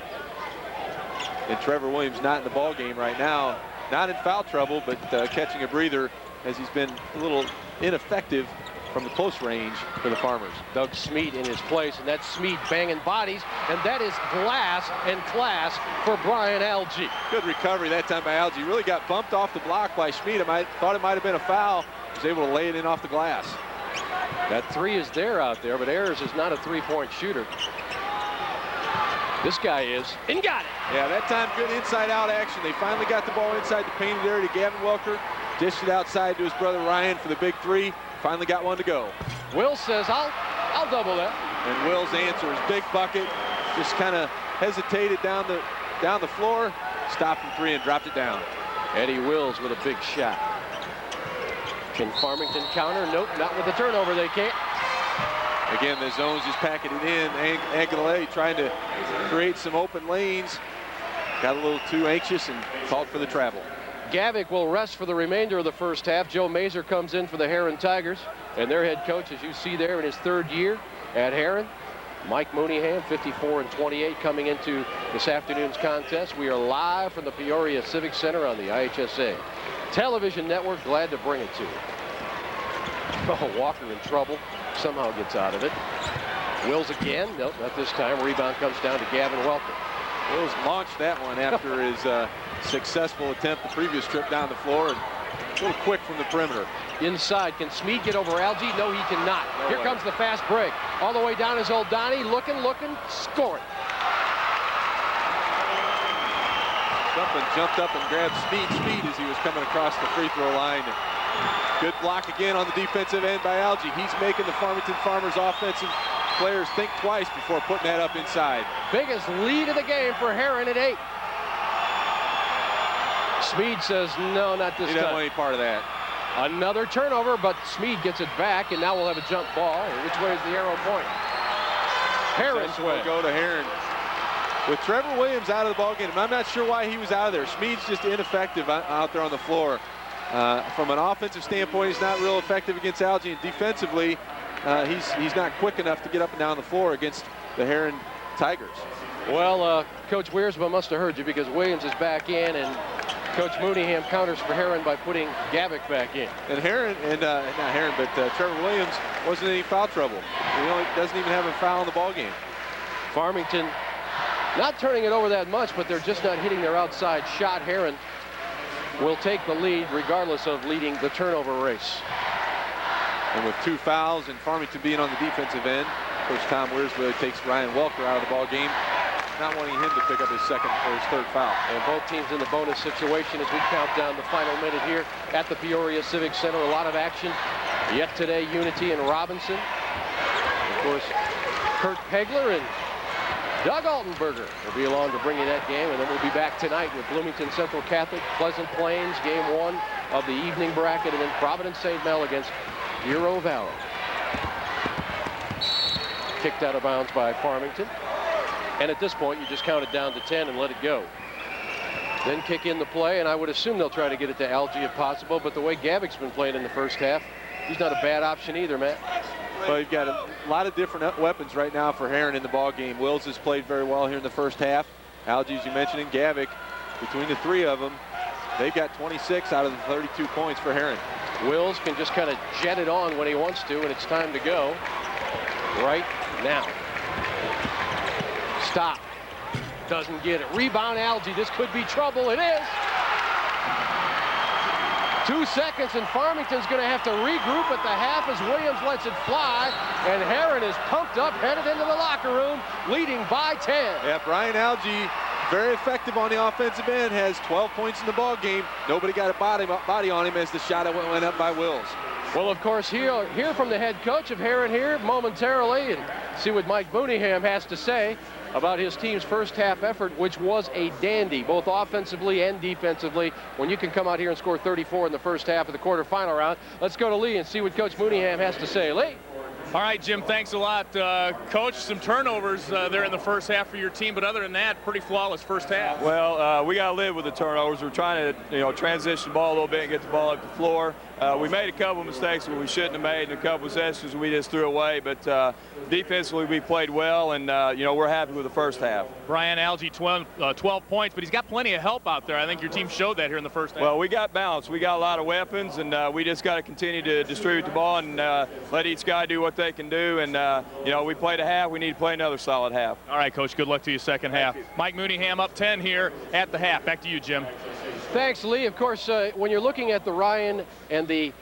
And Trevor Williams not in the ball game right now. Not in foul trouble, but catching a breather as he's been a little ineffective from the close range for the Farmers. Doug Smead in his place, and that's Smead banging bodies, and that is glass and class for Brian Algie. Good recovery that time by Algie. Really got bumped off the block by Smead. Thought it might have been a foul. Was able to lay it in off the glass. That 3 is there out there, but Ayers is not a three-point shooter. This guy is, and got it. Yeah, that time good inside-out action. They finally got the ball inside the painted area to Gavin Welker. Dished it outside to his brother Ryan for the big 3. Finally got one to go. Will says, I'll double that. And Will's answer is big bucket. Just kind of hesitated down the floor, stopped from 3 and dropped it down. Eddie Wills with a big shot. Can Farmington counter? Nope, not with the turnover. They can't. Again, the zone's just packing it in. Agnaletti trying to create some open lanes. Got a little too anxious and called for the travel. Gavick will rest for the remainder of the first half. Joe Mazer comes in for the Herrin Tigers, and their head coach, as you see there, in his 3rd year at Herrin, Mike Mooneyham, 54 and 28, coming into this afternoon's contest. We are live from the Peoria Civic Center on the IHSA television network. Glad to bring it to you. Oh, Walker in trouble. Somehow gets out of it. Wills again. Nope, not this time. Rebound comes down to Gavin Welker. Wills launched that one after his successful attempt the previous trip down the floor, and a little quick from the perimeter. Inside, can Smead get over Algie? No, he cannot. Here comes the fast break. All the way down is old Donnie, looking, scoring. Jumped up and grabbed Speed as he was coming across the free throw line. Good block again on the defensive end by Algie. He's making the Farmington Farmers offensive players think twice before putting that up inside. Biggest lead of the game for Herrin at 8. Smead says, no, not this time. He doesn't want any part of that. Another turnover, but Smead gets it back, and now we'll have a jump ball. Which way is the arrow point? Herrin's way. Will go to Herrin. With Trevor Williams out of the ballgame, I'm not sure why he was out of there. Smead's just ineffective out there on the floor. From an offensive standpoint, he's not real effective against Algie, and defensively, he's not quick enough to get up and down the floor against the Herrin Tigers. Well, Coach Wiersma must have heard you, because Williams is back in, and Coach Mooneyham counters for Herrin by putting Gavick back in. And Herrin, not Herrin, but Trevor Williams wasn't in any foul trouble. He doesn't even have a foul in the ballgame. Farmington not turning it over that much, but they're just not hitting their outside shot. Herrin will take the lead regardless of leading the turnover race. And with 2 fouls and Farmington being on the defensive end, Coach Tom Wiersma takes Ryan Welker out of the ball game. not wanting him to pick up his second or his third foul. And both teams in the bonus situation as we count down the final minute here at the Peoria Civic Center. A lot of action yet today. Unity and Robinson. Of course, Kurt Pegler and Doug Altenberger will be along to bring you that game, and then we'll be back tonight with Bloomington Central Catholic, Pleasant Plains, game 1 of the evening bracket, and then Providence St. Mel against Bureau Valley. Kicked out of bounds by Farmington, and at this point you just count it down to 10 and let it go. Then kick in the play, and I would assume they'll try to get it to Algie if possible, but the way Gavik's been playing in the first half, he's not a bad option either, Matt. Well, you've got a lot of different weapons right now for Herrin in the ball game. Wills has played very well here in the first half. Algie, as you mentioned, and Gavik, between the three of them, they've got 26 out of the 32 points for Herrin. Wills can just kind of jet it on when he wants to, and it's time to go right now. Stop. Doesn't get it. Rebound, Algie. This could be trouble. It is. 2 seconds, and Farmington's going to have to regroup at the half as Williams lets it fly, and Herrin is pumped up, headed into the locker room, leading by 10. Yeah, Brian Algie, very effective on the offensive end, has 12 points in the ball game. Nobody got a body on him as the shot went up by Wills. Well, of course, he'll hear from the head coach of Herrin here momentarily and see what Mike Mooneyham has to say about his team's first half effort, which was a dandy, both offensively and defensively. When you can come out here and score 34 in the first half of the quarterfinal round, let's go to Lee and see what Coach Mooneyham has to say. Lee. All right, Jim, thanks a lot. Coach, some turnovers there in the first half for your team, but other than that, pretty flawless first half. Well, we got to live with the turnovers. We're trying to, transition the ball a little bit and get the ball up the floor. We made a couple mistakes that we shouldn't have made, and a couple possessions we just threw away. But defensively, we played well, and we're happy with the first half. Brian Algie, 12 points, but he's got plenty of help out there. I think your team showed that here in the first half. Well, we got balance. We got a lot of weapons, and we just got to continue to distribute the ball and let each guy do what they can do. And we played a half. We need to play another solid half. All right, Coach. Good luck to you second half. Mike Mooneyham up 10 here at the half. Back to you, Jim. Thanks, Lee. Of course, when you're looking at the Ryan and the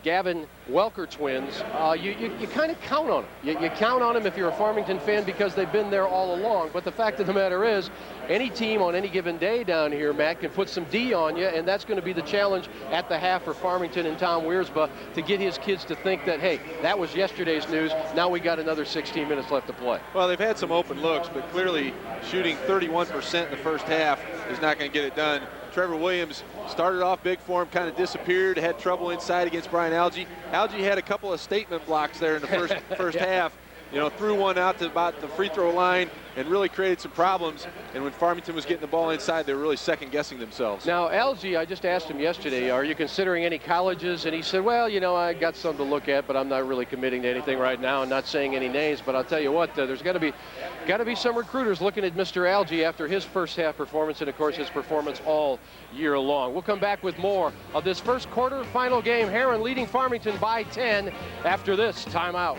Gavin Welker twins, you kind of count on them. You count on them if you're a Farmington fan because they've been there all along. But the fact of the matter is, any team on any given day down here, Matt, can put some D on you, and that's going to be the challenge at the half for Farmington and Tom Wiersba to get his kids to think that, hey, that was yesterday's news. Now we got another 16 minutes left to play. Well, they've had some open looks, but clearly shooting 31% in the first half is not going to get it done. Trevor Williams started off big for him, kind of disappeared, had trouble inside against Brian Algie. Algie had a couple of statement blocks there in the first half. Threw one out to about the free throw line and really created some problems. And when Farmington was getting the ball inside, they were really second-guessing themselves. Now, Algie, I just asked him yesterday, are you considering any colleges? And he said, well, I got some to look at, but I'm not really committing to anything right now and not saying any names. But I'll tell you what, there's got to be some recruiters looking at Mr. Algie after his first half performance and, of course, his performance all year long. We'll come back with more of this first quarter final game. Herrin leading Farmington by 10 after this timeout.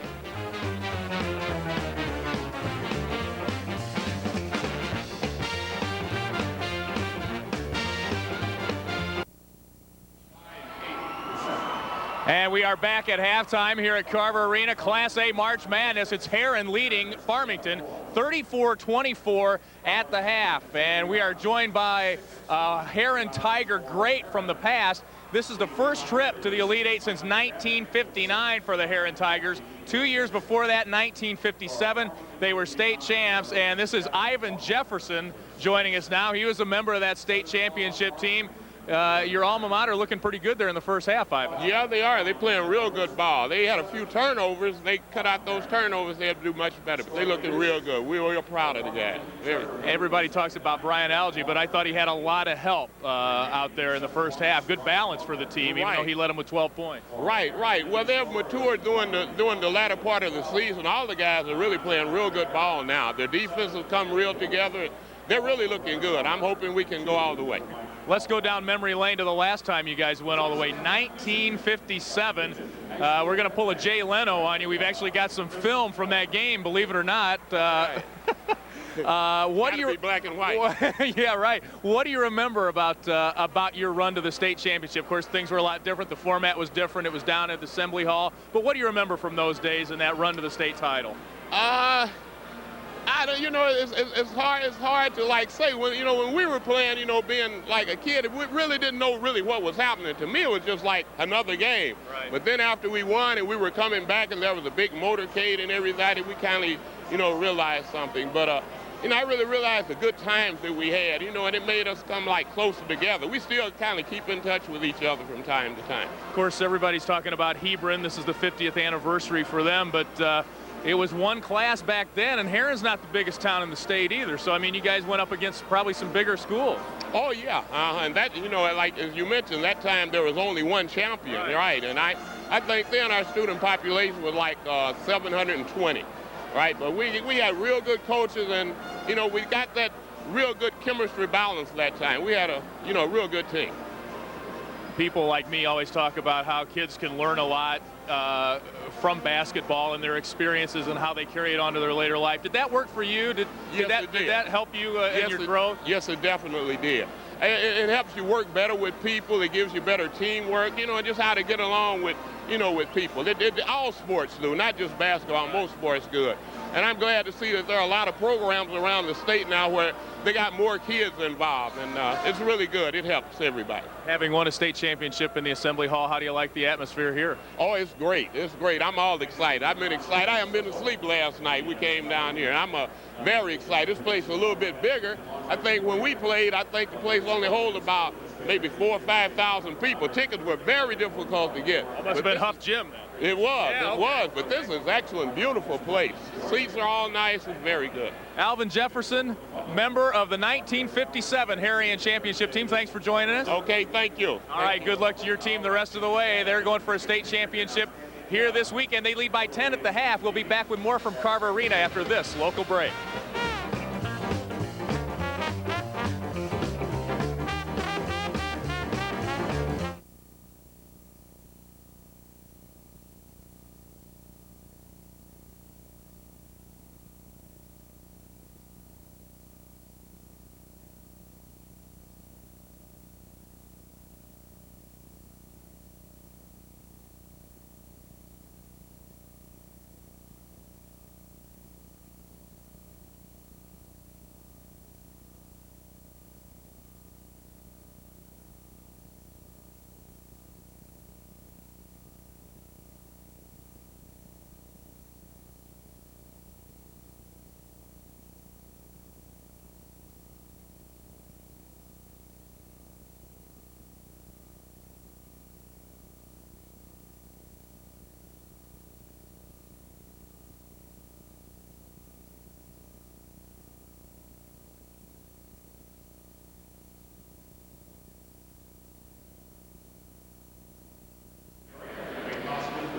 And we are back at halftime here at Carver Arena. Class A March Madness. It's Herrin leading Farmington 34-24 at the half. And we are joined by Herrin Tiger great from the past. This is the first trip to the Elite Eight since 1959 for the Herrin Tigers. 2 years before that, 1957, they were state champs. And this is Ivan Jefferson joining us now. He was a member of that state championship team. Your alma mater looking pretty good there in the first half, Ivan. Yeah, they are. They're playing real good ball. They had a few turnovers. They cut out those turnovers. They had to do much better. But they're looking real good. We're real proud of the guys. Everybody talks about Brian Algie, but I thought he had a lot of help out there in the first half. Good balance for the team, even though he led them with 12 points. Right. Well, they've matured during the latter part of the season. All the guys are really playing real good ball now. Their defense has come real together. They're really looking good. I'm hoping we can go all the way. Let's go down memory lane to the last time you guys went all the way, 1957. We're going to pull a Jay Leno on you. We've actually got some film from that game, believe it or not. What do you be black and white? Yeah, right. What do you remember about your run to the state championship? Of course, things were a lot different. The format was different. It was down at the Assembly Hall. But what do you remember from those days and that run to the state title? I you know, it's hard to like say. When, you know, when we were playing, you know, being like a kid, we really didn't know really what was happening. To me, it was just like another game. Right. But then after we won and we were coming back and there was a big motorcade and everything, we kind of, you know, realized something. But you know, I really realized the good times that we had, you know, and it made us come like closer together. We still kind of keep in touch with each other from time to time. Of course, everybody's talking about Hebron. This is the 50th anniversary for them, but it was one class back then, and Herrin's not the biggest town in the state either. So, I mean, you guys went up against probably some bigger schools. Oh, yeah. And that, you know, like as you mentioned, that time there was only one champion, right? And I think then our student population was like 720. Right, but we had real good coaches, and you know we got that real good chemistry balance that time. We had a real good team. People like me always talk about how kids can learn a lot from basketball and their experiences and how they carry it on to their later life. Did that work for you? Did that help you in your growth? Yes, it definitely did. It helps you work better with people. It gives you better teamwork, you know, and just how to get along with, you know, with people. All sports do, not just basketball. Most sports good. And I'm glad to see that there are a lot of programs around the state now where they got more kids involved, and it's really good. It helps everybody. Having won a state championship in the Assembly Hall, how do you like the atmosphere here? Oh, it's great. It's great. I'm all excited. I've been excited. I haven't been to sleep last night. We came down here. I'm very excited. This place is a little bit bigger. I think when we played, I think the place only holds about maybe 4,000 or 5,000 people. Tickets were very difficult to get. That must have been Huff Gym then. It was, but this is excellent, beautiful place. Seats are all nice. It's very good. Alvin Jefferson, member of the 1957 Herrin Championship team. Thanks for joining us. Okay, thank you. All right, good luck to your team the rest of the way. They're going for a state championship here this weekend. They lead by 10 at the half. We'll be back with more from Carver Arena after this local break.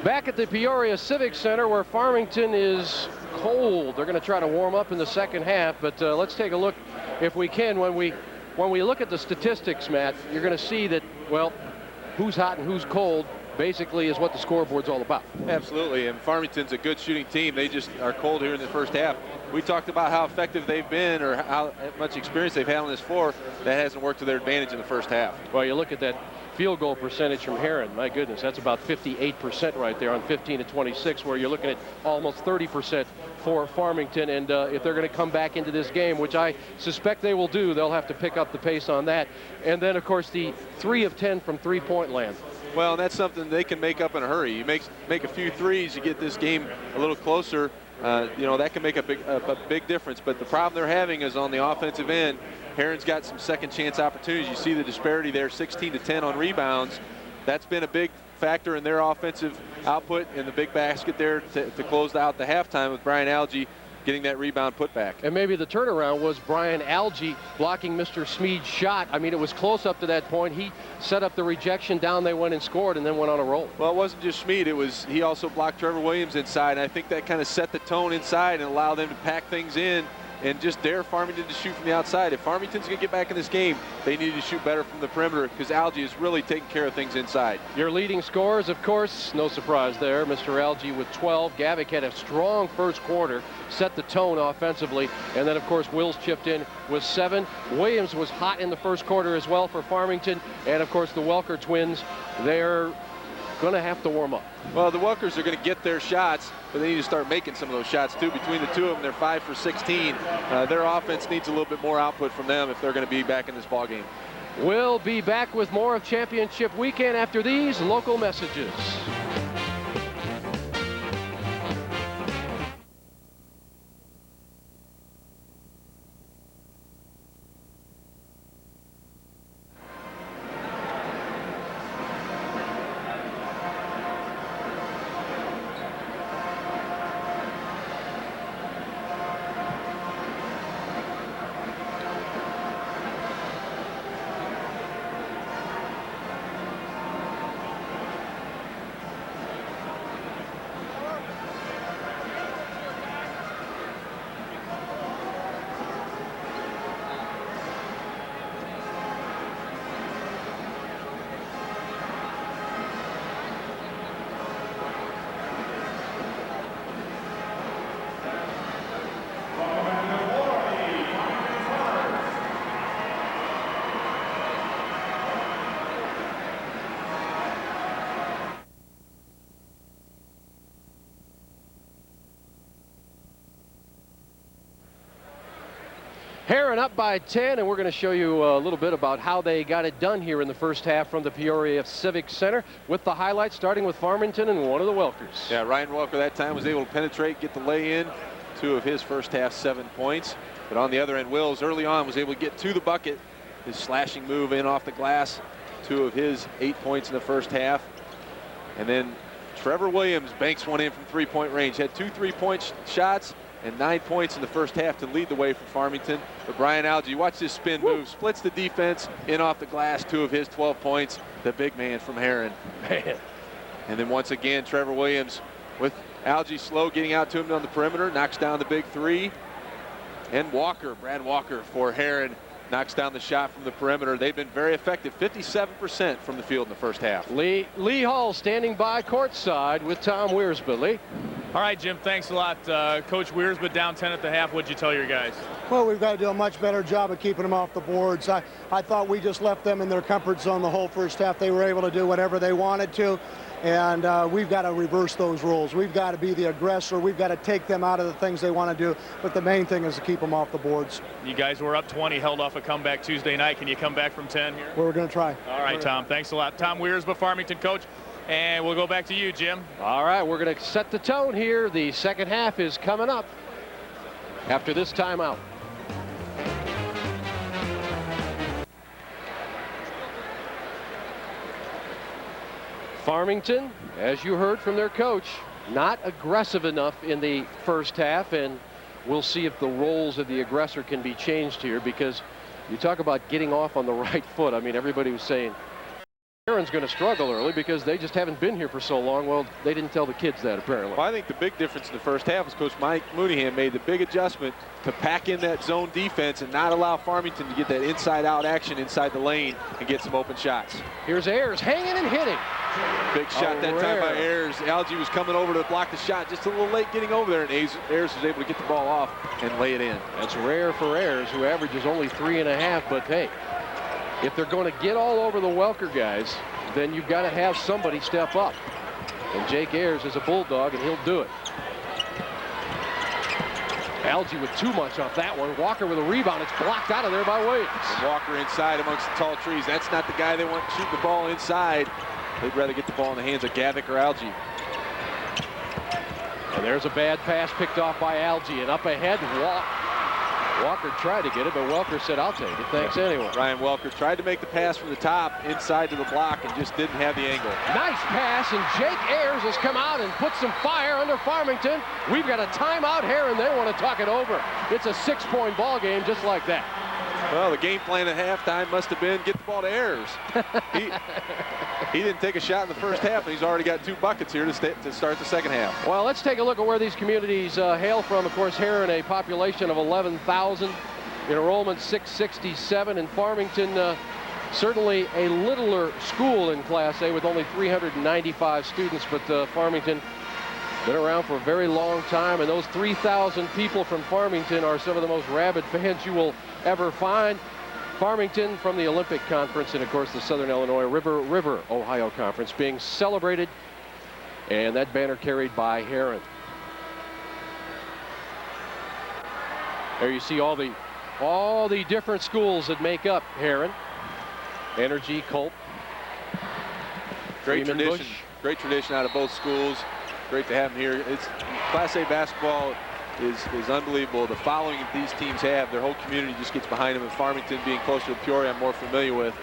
Back at the Peoria Civic Center, where Farmington is cold. They're going to try to warm up in the second half, but let's take a look, if we can. When we look at the statistics, Matt, you're going to see that, well, who's hot and who's cold basically is what the scoreboard's all about. Absolutely, and Farmington's a good shooting team. They just are cold here in the first half. We talked about how effective they've been or how much experience they've had on this floor. That hasn't worked to their advantage in the first half. Well, you look at that field goal percentage from Herrin. My goodness, that's about 58% right there on 15 to 26, where you're looking at almost 30% for Farmington. And if they're going to come back into this game, which I suspect they will do, they'll have to pick up the pace on that. And then, of course, the 3 of 10 from three-point land. Well, that's something they can make up in a hurry. You make a few threes, you get this game a little closer. You know, that can make a big difference. But the problem they're having is on the offensive end. Herrin's got some second chance opportunities. You see the disparity there, 16 to 10 on rebounds. That's been a big factor in their offensive output, and the big basket there to close out the halftime with Brian Algie getting that rebound put back. And maybe the turnaround was Brian Algie blocking Mr. Smead's shot. I mean, it was close up to that point. He set up the rejection, down they went and scored, and then went on a roll. Well, it wasn't just Smead. he also blocked Trevor Williams inside, and I think that kind of set the tone inside and allowed them to pack things in and just dare Farmington to shoot from the outside. If Farmington's going to get back in this game, they need to shoot better from the perimeter, because Algie is really taking care of things inside. Your leading scorers, of course, no surprise there. Mr. Algie with 12. Gavick had a strong first quarter, set the tone offensively. And then, of course, Wills chipped in with 7. Williams was hot in the first quarter as well for Farmington. And, of course, the Welker twins, they're going to have to warm up. Well, the Welkers are going to get their shots, but they need to start making some of those shots too. Between the two of them, they're 5 for 16. Their offense needs a little bit more output from them if they're going to be back in this ball game. We'll be back with more of Championship Weekend after these local messages. Herrin up by 10, and we're going to show you a little bit about how they got it done here in the first half from the Peoria Civic Center, with the highlights starting with Farmington and one of the Welkers. Yeah, Ryan Welker that time was able to penetrate, get the lay in. 2 of his first half 7 points. But on the other end, Wills early on was able to get to the bucket. His slashing move in off the glass. 2 of his 8 points in the first half. And then Trevor Williams banks one in from 3-point range. Had 2 3-point shots and 9 points in the first half to lead the way for Farmington. But Brian Algie, watch this spin move, splits the defense in off the glass, 2 of his 12 points. The big man from Herrin. Man. And then once again, Trevor Williams with Algie slow getting out to him on the perimeter, knocks down the big 3. And Walker, Brad Walker for Herrin, knocks down the shot from the perimeter. They've been very effective, 57% from the field in the first half. Lee Hall standing by courtside with Tom Weersby. Lee. All right, Jim, thanks a lot. Coach Weersby down 10 at the half. What'd you tell your guys? Well, we've got to do a much better job of keeping them off the boards. I thought we just left them in their comfort zone the whole first half. They were able to do whatever they wanted to. And we've got to reverse those rules. We've got to be the aggressor. We've got to take them out of the things they want to do. But the main thing is to keep them off the boards. You guys were up 20, held off a comeback Tuesday night. Can you come back from 10 here? Well, we're going to try. All right, Tom. Thanks a lot. Tom Weersby, Farmington coach. And we'll go back to you, Jim. All right, we're going to set the tone here. The second half is coming up after this timeout. Farmington, as you heard from their coach, not aggressive enough in the first half, and we'll see if the roles of the aggressor can be changed here, because you talk about getting off on the right foot. I mean, everybody was saying Herrin's going to struggle early because they just haven't been here for so long. Well, they didn't tell the kids that, apparently. Well, I think the big difference in the first half is Coach Mike Mooneyham made the big adjustment to pack in that zone defense and not allow Farmington to get that inside-out action inside the lane and get some open shots. Here's Ayers hanging and hitting. Big shot that time by Ayers. Algie was coming over to block the shot, just a little late getting over there, and Ayers was able to get the ball off and lay it in. That's rare for Ayers, who averages only 3.5, but hey, if they're going to get all over the Welker guys, then you've got to have somebody step up. And Jake Ayers is a bulldog, and he'll do it. Algie with too much off that one. Walker with a rebound. It's blocked out of there by Williams. And Walker inside amongst the tall trees. That's not the guy they want to shoot the ball inside. They'd rather get the ball in the hands of Gavick or Algie. And there's a bad pass picked off by Algie. And up ahead, Walker tried to get it, but Welker said, I'll take it. Thanks anyway. Ryan Welker tried to make the pass from the top inside to the block and just didn't have the angle. Nice pass, and Jake Ayers has come out and put some fire under Farmington. We've got a timeout here, and they want to talk it over. It's a 6-point ball game just like that. Well, the game plan at halftime must have been get the ball to Ayers. He didn't take a shot in the first half, and he's already got 2 buckets here to start the second half. Well, let's take a look at where these communities hail from. Of course, Herrin, a population of 11,000, enrollment 667, and Farmington, certainly a littler school in Class A with only 395 students, but Farmington been around for a very long time, and those 3,000 people from Farmington are some of the most rabid fans you will ever find. Farmington from the Olympic Conference, and of course the Southern Illinois River Ohio Conference being celebrated, and that banner carried by Herrin. There you see all the different schools that make up Herrin. Energy, Culp, Great Freeman tradition. Bush. Great tradition out of both schools. Great to have them here. It's Class A basketball is unbelievable. The following these teams have, their whole community just gets behind them. And Farmington, being closer to Peoria, I'm more familiar with.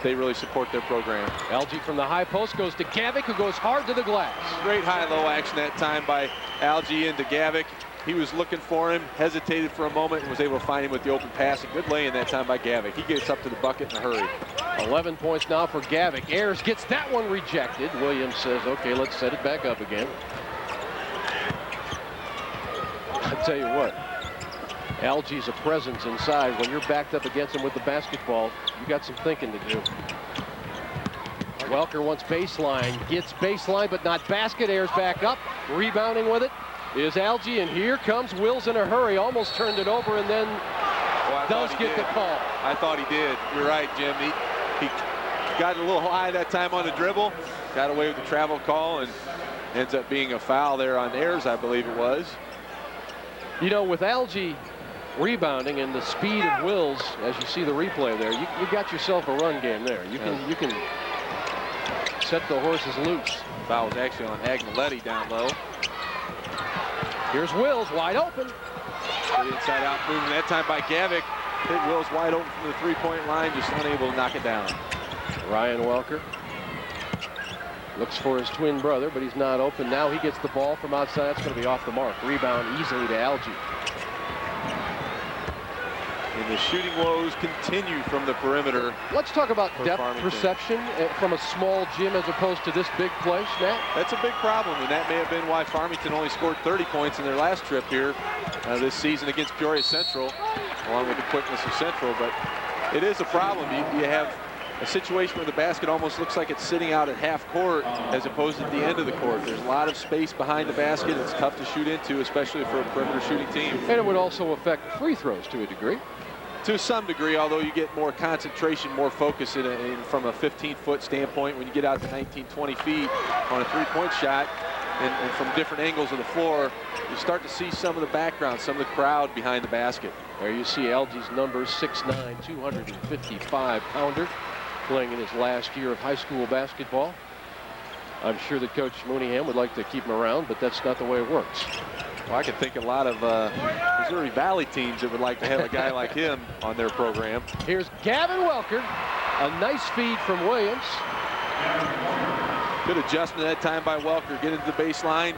They really support their program. Algie from the high post goes to Gavick, who goes hard to the glass. Great high-low action that time by Algie into Gavick. He was looking for him, hesitated for a moment, and was able to find him with the open pass. A good lay-in that time by Gavick. He gets up to the bucket in a hurry. 11 points now for Gavick. Ayers gets that one rejected. Williams says, okay, let's set it back up again. I'll tell you what, Algie's a presence inside. When you're backed up against him with the basketball, you got some thinking to do. Welker wants baseline, gets baseline, but not basket. Ayers back up, rebounding with it is Algie, and here comes Wills in a hurry. Almost turned it over, and then does get the call. I thought he did. You're right, Jim. He got a little high that time on the dribble, got away with the travel call, and ends up being a foul there on Ayers, I believe it was. You know, with Algie rebounding and the speed of Wills, as you see the replay there, you got yourself a run game there. You can set the horses loose. Foul was actually on Agnelletti down low. Here's Wills wide open. Good inside out movement that time by Gavick. Hit Wills wide open from the three-point line, just unable to knock it down. Ryan Welker looks for his twin brother, but he's not open. Now he gets the ball from outside. That's going to be off the mark. Rebound easily to Algie. And the shooting woes continue from the perimeter. Let's talk about depth Farmington. perception from a small gym as opposed to this big place, Matt. That's a big problem, and that may have been why Farmington only scored 30 points in their last trip here this season against Peoria Central, along with the quickness of Central. But it is a problem. You have a situation where the basket almost looks like it's sitting out at half court as opposed to at the end of the court. There's a lot of space behind the basket. It's tough to shoot into, especially for a perimeter shooting team. And it would also affect free throws to a degree. To some degree, although you get more concentration, more focus from a 15-foot standpoint when you get out to 19, 20 feet on a three-point shot and from different angles of the floor, you start to see some of the background, some of the crowd behind the basket. There you see Algie's numbers, 6'9", 255-pounder, playing in his last year of high school basketball. I'm sure that Coach Mooneyham would like to keep him around, but that's not the way it works. Well, I can think a lot of Missouri Valley teams that would like to have a guy like him on their program. Here's Gavin Welker. A nice feed from Williams. Good adjustment that time by Welker. Get into the baseline,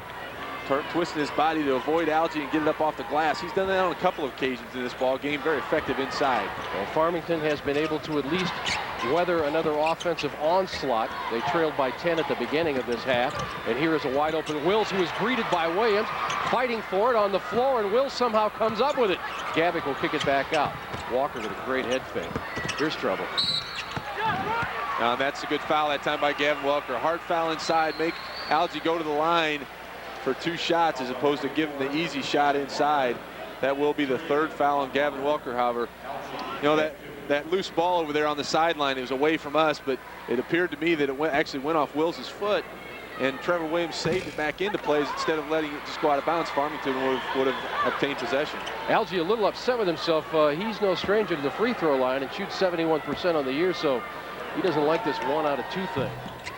twisting his body to avoid Algie and get it up off the glass. He's done that on a couple of occasions in this ball game. Very effective inside. Well, Farmington has been able to at least weather another offensive onslaught. They trailed by 10 at the beginning of this half. And here is a wide open Wills, who is greeted by Williams, fighting for it on the floor, and Wills somehow comes up with it. Gavick will kick it back out. Walker with a great head fake. Here's trouble. Now that's a good foul that time by Gavin Welker. A hard foul inside, make Algie go to the line for 2 shots as opposed to giving the easy shot inside. That will be the 3rd foul on Gavin Welker, however. You know, that loose ball over there on the sideline, it was away from us, but it appeared to me that it actually went off Wills' foot, and Trevor Williams saved it back into plays instead of letting it just go out of bounds. Farmington would have obtained possession. Algie a little upset with himself. He's no stranger to the free throw line and shoots 71% on the year, so he doesn't like this 1 out of 2 thing.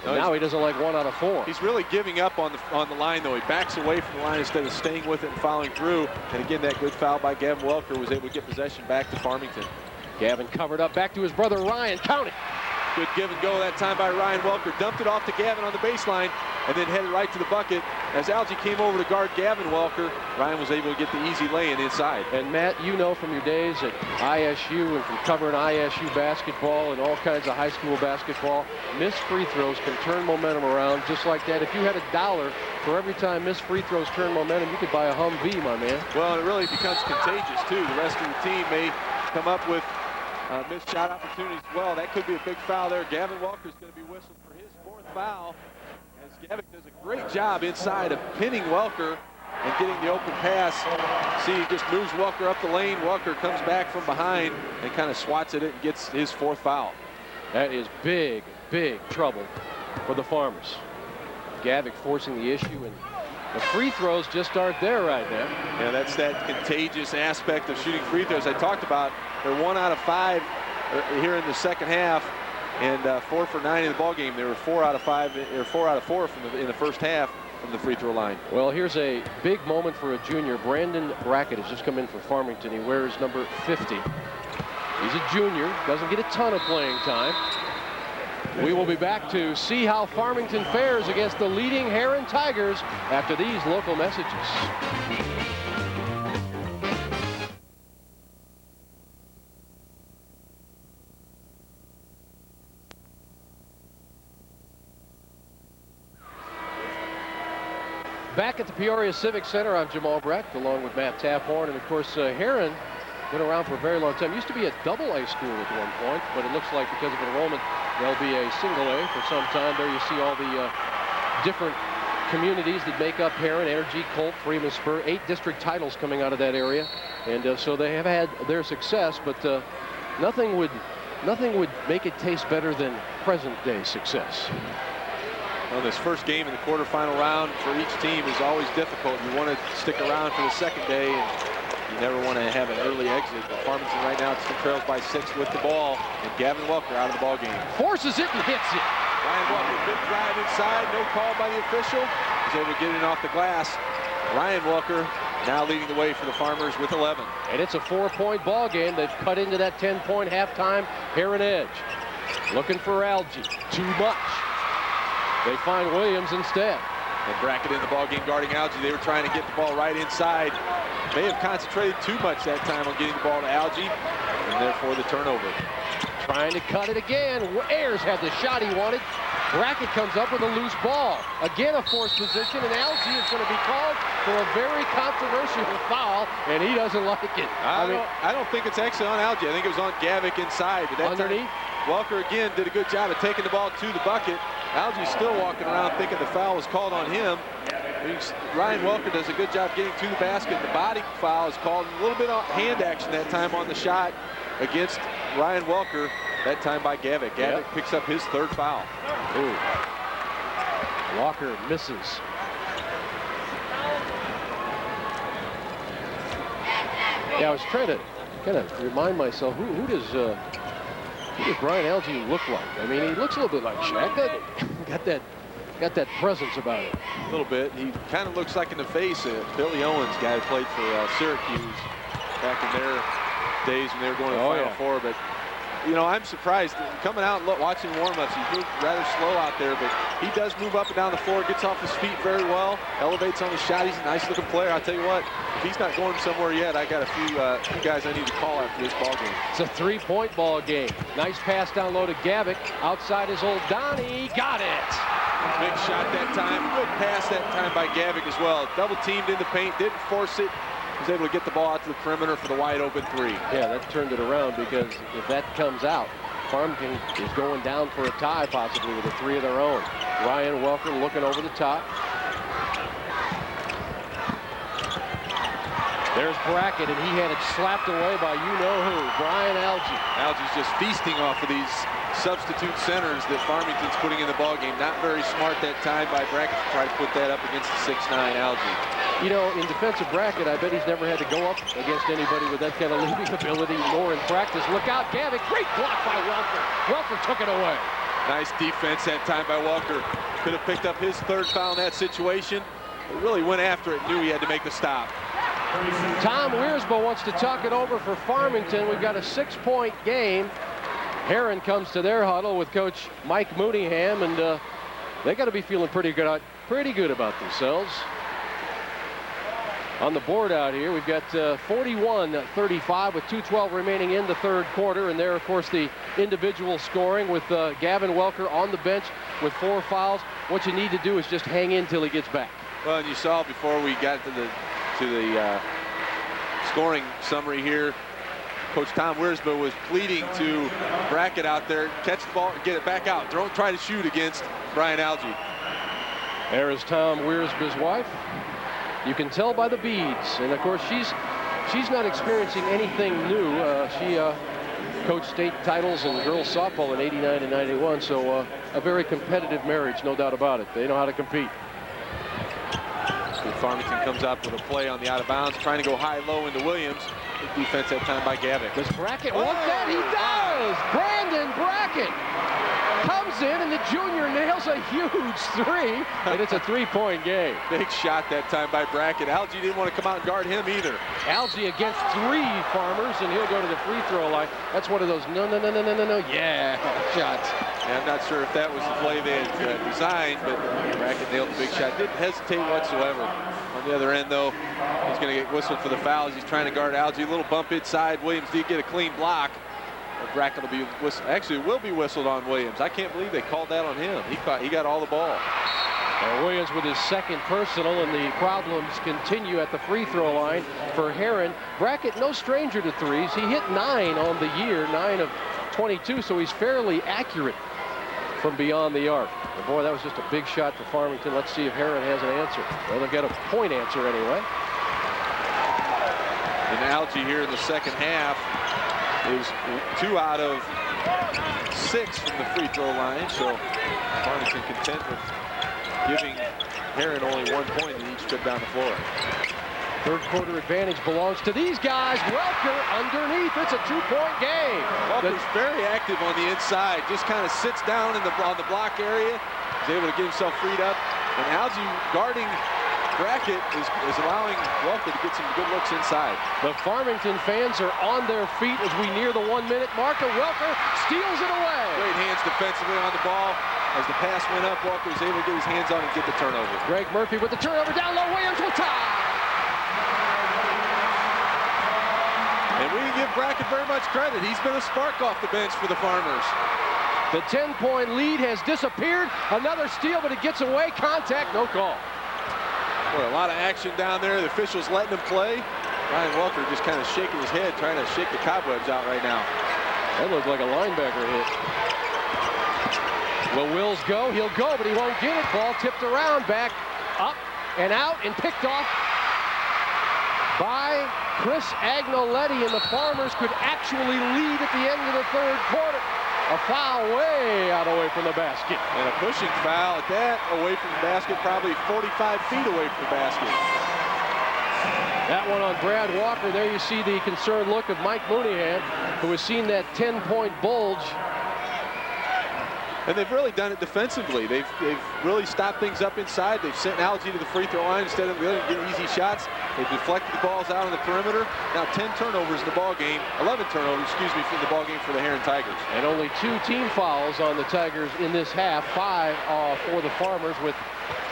No, now he doesn't like 1 out of 4. He's really giving up on the line, though. He backs away from the line instead of staying with it and following through. And again, that good foul by Gavin Welker was able to get possession back to Farmington. Gavin covered up, back to his brother Ryan. Count it. Good give and go that time by Ryan Welker. Dumped it off to Gavin on the baseline and then headed right to the bucket. As Algie came over to guard Gavin Welker, Ryan was able to get the easy lay-in inside. And Matt, you know from your days at ISU and from covering ISU basketball and all kinds of high school basketball, missed free throws can turn momentum around just like that. If you had $1 for every time missed free throws turn momentum, you could buy a Humvee, my man. Well, it really becomes contagious, too. The rest of the team may come up with missed shot opportunities as well. That could be a big foul there. Gavin Welker's going to be whistled for his 4th foul, as Gavin does a great job inside of pinning Welker and getting the open pass. See, he just moves Welker up the lane. Welker comes back from behind and kind of swats at it and gets his 4th foul. That is big, big trouble for the Farmers. Gavick forcing the issue, and the free throws just aren't there right now. Yeah, that's that contagious aspect of shooting free throws I talked about. They're 1 out of 5 here in the second half, and 4 for 9 in the ball game. They were 4 out of 5 or 4 out of 4 in the first half from the free throw line. Well, here's a big moment for a junior. Brandon Brackett has just come in for Farmington. He wears number 50. He's a junior, doesn't get a ton of playing time. We will be back to see how Farmington fares against the leading Herrin Tigers after these local messages. Back at the Peoria Civic Center, I'm Jamal Brecht, along with Matt Taphorn, and of course Herrin, been around for a very long time. Used to be a AA school at one point, but it looks like because of enrollment, they'll be a single A for some time. There you see all the different communities that make up Herrin: Energy, Colt, Freeman Spur. 8 district titles coming out of that area, and so they have had their success, but nothing would make it taste better than present-day success. Well, this first game in the quarterfinal round for each team is always difficult. You want to stick around for the second day, and you never want to have an early exit. But Farmington right now trails by 6 with the ball, and Gavin Welker out of the ball game. Forces it and hits it. Ryan Welker, big drive inside, no call by the official. He's able to get it off the glass. Ryan Welker now leading the way for the Farmers with 11. And it's a 4-point ball game. They've cut into that 10-point halftime Herrin edge. Looking for Algie. Too much. They find Williams instead. And Brackett in the ball game guarding Algie. They were trying to get the ball right inside. May have concentrated too much that time on getting the ball to Algie, and therefore the turnover. Trying to cut it again. Ayers had the shot he wanted. Brackett comes up with a loose ball. Again a forced position, and Algie is going to be called for a very controversial foul, and he doesn't like it. I don't think it's actually on Algie. I think it was on Gavick inside. But that underneath? Welker again did a good job of taking the ball to the bucket. Algie's still walking around thinking the foul was called on him. Ryan Welker does a good job getting to the basket. The body foul is called. A little bit of hand action that time on the shot against Ryan Welker, that time by Gavick. Gavick picks up his 3rd foul. Ooh. Walker misses. Yeah, I was trying to kind of remind myself, who does Brian Algie look like? I mean, he looks a little bit like Shaq, doesn't he? Got that presence about it. A little bit. He kind of looks like in the face Billy Owens, guy who played for Syracuse back in their days when they were going to the Final Four. But, you know, I'm surprised. Coming out and watching warm-ups, he's moved rather slow out there, but he does move up and down the floor, gets off his feet very well, elevates on the shot. He's a nice-looking player. I'll tell you what, if he's not going somewhere yet, I got a few guys I need to call after this ball game. It's a 3-point ball game. Nice pass down low to Gavick. Outside is old Donnie. Got it. Big shot that time. Good pass that time by Gavick as well. Double teamed in the paint, didn't force it. Was able to get the ball out to the perimeter for the wide open 3. Yeah, that turned it around, because if that comes out, Farmington is going down for a tie possibly with a 3 of their own. Ryan Welker looking over the top. There's Brackett, and he had it slapped away by you-know-who, Brian Algie. Algie's just feasting off of these substitute centers that Farmington's putting in the ball game. Not very smart that time by Brackett to try to put that up against the 6'9" Algie. You know, in defense of Brackett, I bet he's never had to go up against anybody with that kind of leaping ability, more in practice. Look out, Gavick. Great block by Welker. Welker took it away. Nice defense that time by Welker. Could have picked up his 3rd foul in that situation. But really went after it, knew he had to make the stop. Tom Wiersbo wants to talk it over for Farmington. We've got a 6-point game. Herrin comes to their huddle with Coach Mike Mooneyham, and they got to be feeling pretty good about themselves. On the board out here, we've got 41-35 with 2:12 remaining in the 3rd quarter, and there, of course, the individual scoring with Gavin Welker on the bench with 4 fouls. What you need to do is just hang in till he gets back. Well, and you saw before we got to the scoring summary here, Coach Tom Wiersbo was pleading to Brackett out there, catch the ball and get it back out. Don't try to shoot against Brian Algie. There is Tom Wiersbo's wife. You can tell by the beads. And of course, she's not experiencing anything new. She coached state titles in girls softball in '89 and '91, so a very competitive marriage, no doubt about it. They know how to compete. Farmington comes out with a play on the out of bounds, trying to go high-low into Williams. Good defense that time by Gavick. Does Brackett want that? He does! Brandon Brackett comes in, and the junior nails a huge three, and it's a three-point game. Big shot that time by Brackett. Algie didn't want to come out and guard him either. Algie against three Farmers, and he'll go to the free throw line. That's one of those no, yeah, shots. Yeah, I'm not sure if that was the play they had designed, but Brackett nailed the big shot. Didn't hesitate whatsoever. On the other end, though, he's going to get whistled for the foul as he's trying to guard Algie. A little bump inside. Williams did get a clean block. But Brackett will be whistled. Actually, will be whistled on Williams. I can't believe they called that on him. He got all the ball. Williams with his second personal, and the problems continue at the free throw line for Herrin. Brackett, no stranger to threes. He hit 9 on the year, 9 of 22, so he's fairly accurate from beyond the arc. And boy, that was just a big shot for Farmington. Let's see if Herrin has an answer. Well, they've got a point answer anyway. And Algie here in the second half is 2 out of 6 from the free throw line. So Farmington content with giving Herrin only 1 point in each trip down the floor. Third quarter advantage belongs to these guys. Welker underneath. It's a 2-point game. Welker's very active on the inside. Just kind of sits down on the block area. He's able to get himself freed up. And Algie guarding Brackett is allowing Welker to get some good looks inside. The Farmington fans are on their feet as we near the 1-minute marker. Welker steals it away. Great hands defensively on the ball. As the pass went up, Welker was able to get his hands on and get the turnover. Greg Murphy with the turnover down low. Williams will tie. And we give Brackett very much credit. He's been a spark off the bench for the Farmers. The 10-point lead has disappeared. Another steal, but it gets away. Contact, no call. Boy, a lot of action down there. The officials letting him play. Ryan Welker just kind of shaking his head, trying to shake the cobwebs out right now. That looked like a linebacker hit. Will Wills go? He'll go, but he won't get it. Ball tipped around, back, up, and out, and picked off by Chris Agnoletti, and the Farmers could actually lead at the end of the third quarter. A foul way out away from the basket. And a pushing foul at that, away from the basket, probably 45 feet away from the basket. That one on Brad Walker. There you see the concerned look of Mike Mooneyhan, who has seen that 10-point bulge. And they've really done it defensively. They've really stopped things up inside. They've sent Algie to the free throw line instead of really getting easy shots. They've deflected the balls out on the perimeter. Now 10 turnovers in the ball game, 11 turnovers, excuse me, in the ball game for the Herrin Tigers. And only 2 team fouls on the Tigers in this half. 5 for the Farmers, with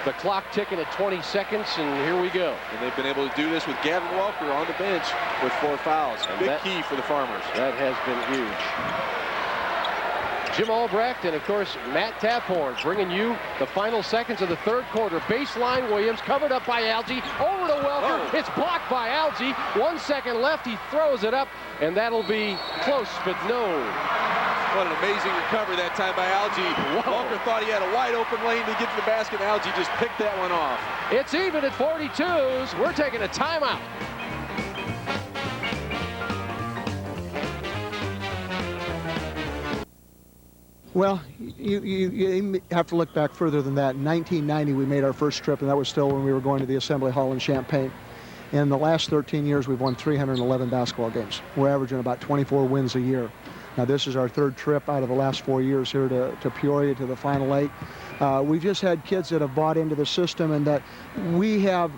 the clock ticking at 20 seconds, and here we go. And they've been able to do this with Gavin Welker on the bench with 4 fouls. Big key for the Farmers. That has been huge. Jim Albrecht and, of course, Matt Taphorn bringing you the final seconds of the third quarter. Baseline Williams covered up by Algie. Over to Welker. Oh. It's blocked by Algie. 1 second left. He throws it up, and that'll be close, but no. What an amazing recovery that time by Algie. Welker thought he had a wide open lane to get to the basket. Algie just picked that one off. It's even at 42s. We're taking a timeout. Well, you have to look back further than that. In 1990, we made our first trip, and that was still when we were going to the Assembly Hall in Champaign. In the last 13 years, we've won 311 basketball games. We're averaging about 24 wins a year. Now, this is our third trip out of the last 4 years here to Peoria, to the Final 8. We've just had kids that have bought into the system, and that we have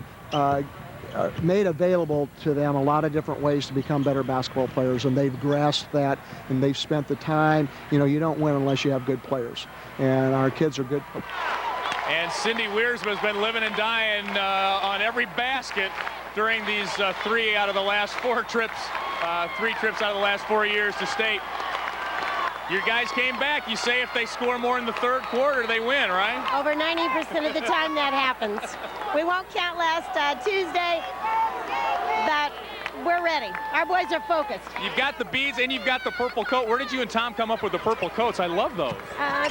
made available to them a lot of different ways to become better basketball players, and they've grasped that, and they've spent the time. You know, you don't win unless you have good players, and our kids are good. And Cindy Wiersma has been living and dying on every basket during these 3 out of the last 4 trips, 3 trips out of the last 4 years to state. Your guys came back. You say if they score more in the third quarter, they win, right? Over 90% of the time that happens. We won't count last Tuesday, but we're ready. Our boys are focused. You've got the beads and you've got the purple coat. Where did you and Tom come up with the purple coats? I love those.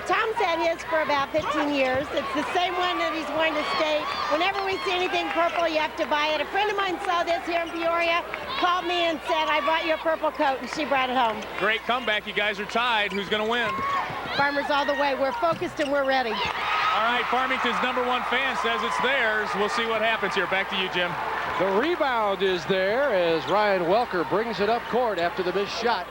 Tom's had his for about 15 years. It's the same one that he's worn to state. Whenever we see anything purple, you have to buy it. A friend of mine saw this here in Peoria, called me and said, I bought you a purple coat, and she brought it home. Great comeback. You guys are tied. Who's going to win? Farmers all the way. We're focused and we're ready. All right, Farmington's #1 fan says it's theirs. We'll see what happens here. Back to you, Jim. The rebound is there as Ryan Welker brings it up court after the missed shot.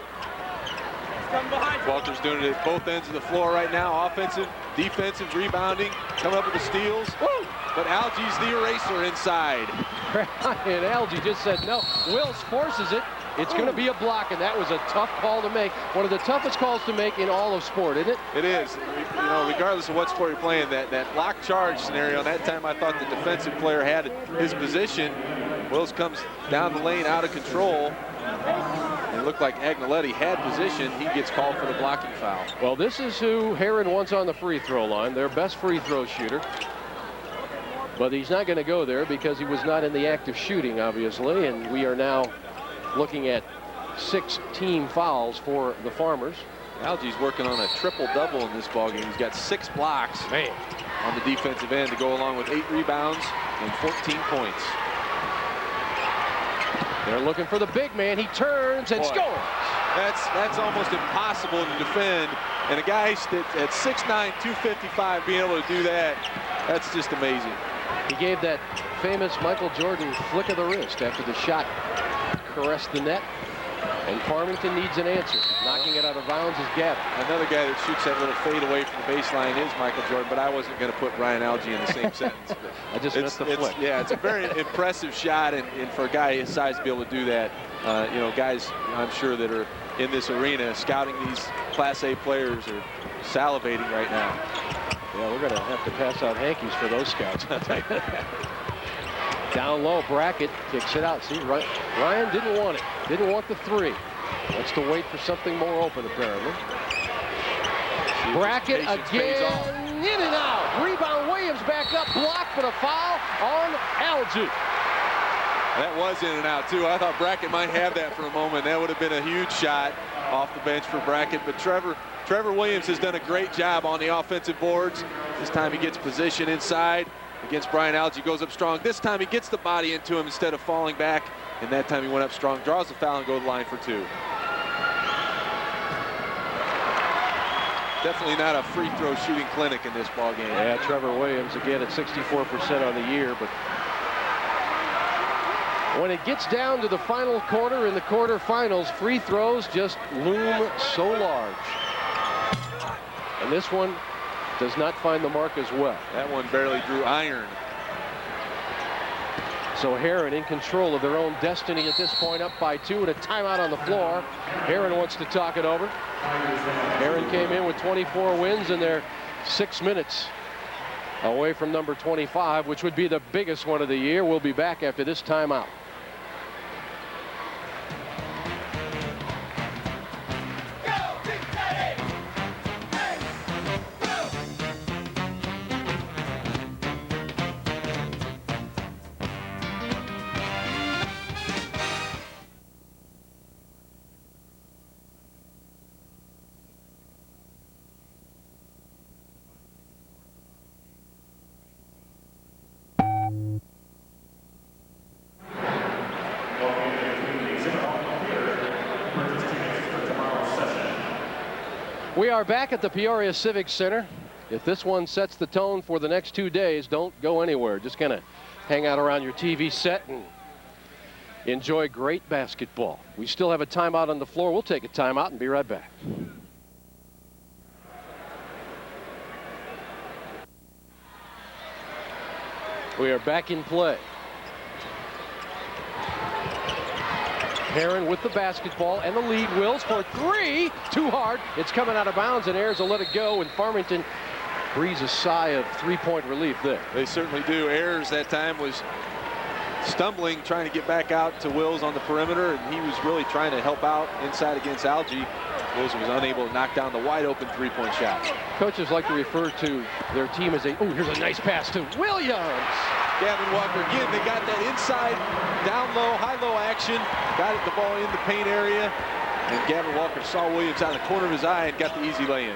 Welker's doing it at both ends of the floor right now. Offensive, defensive, rebounding, coming up with the steals. Woo! But Algie's the eraser inside. And Algie just said no. Wills forces it. It's going to be a block, and that was a tough call to make. One of the toughest calls to make in all of sport, isn't it? It is. You know, regardless of what sport you're playing, that block charge scenario, that time I thought the defensive player had his position. Wills comes down the lane out of control. It looked like Agnoletti had position. He gets called for the blocking foul. Well, this is who Herrin wants on the free throw line, their best free throw shooter. But he's not going to go there because he was not in the act of shooting, obviously, and we are now looking at 6 team fouls for the Farmers. Algie's working on a triple-double in this ballgame. He's got 6 blocks on the defensive end to go along with 8 rebounds and 14 points. They're looking for the big man. He turns and scores. That's almost impossible to defend. And a guy that's at 6'9", 255 being able to do that, that's just amazing. He gave that famous Michael Jordan flick of the wrist after the shot caressed the net. And Farmington needs an answer. Knocking it out of bounds is Gavin. Another guy that shoots that little fade away from the baseline is Michael Jordan, but I wasn't going to put Ryan Algie in the same sentence. I just missed the flick. Yeah, it's a very impressive shot, and for a guy his size to be able to do that, you know, guys I'm sure that are in this arena scouting these Class A players are salivating right now. Yeah, we're going to have to pass out hankies for those scouts. Down low, Brackett kicks it out. See, Ryan didn't want it. Didn't want the 3. Wants to wait for something more open, apparently. Brackett again, in and out. Rebound, Williams back up, blocked, but a foul on Algie. That was in and out, too. I thought Brackett might have that for a moment. That would have been a huge shot off the bench for Brackett, but Trevor Williams has done a great job on the offensive boards. This time he gets position inside against Brian Algie, goes up strong. This time he gets the body into him instead of falling back, and that time he went up strong, draws the foul, and goes to the line for 2. Definitely not a free throw shooting clinic in this ball game. Yeah, Trevor Williams again at 64% on the year, but when it gets down to the final quarter in the quarterfinals, free throws just loom so large. And this one does not find the mark as well. That one barely drew iron. So Herrin in control of their own destiny at this point, up by 2 and a timeout on the floor. Herrin wants to talk it over. Herrin came in with 24 wins and they're 6 minutes away from number 25, which would be the biggest one of the year. We'll be back after this timeout. We are back at the Peoria Civic Center. If this one sets the tone for the next 2 days, don't go anywhere. Just kind of hang out around your TV set and enjoy great basketball. We still have a timeout on the floor. We'll take a timeout and be right back. We are back in play. Herrin with the basketball and the lead. Wills for 3. Too hard. It's coming out of bounds, and Ayers will let it go, and Farmington breathes a sigh of 3-point relief there. They certainly do. Ayers that time was stumbling, trying to get back out to Wills on the perimeter, and he was really trying to help out inside against Algie. Wills was unable to knock down the wide-open 3-point shot. Coaches like to refer to their team as here's a nice pass to Williams. Gavin Walker again, they got that inside, down low, high-low action, got the ball in the paint area, and Gavin Walker saw Williams out of the corner of his eye and got the easy lay-in.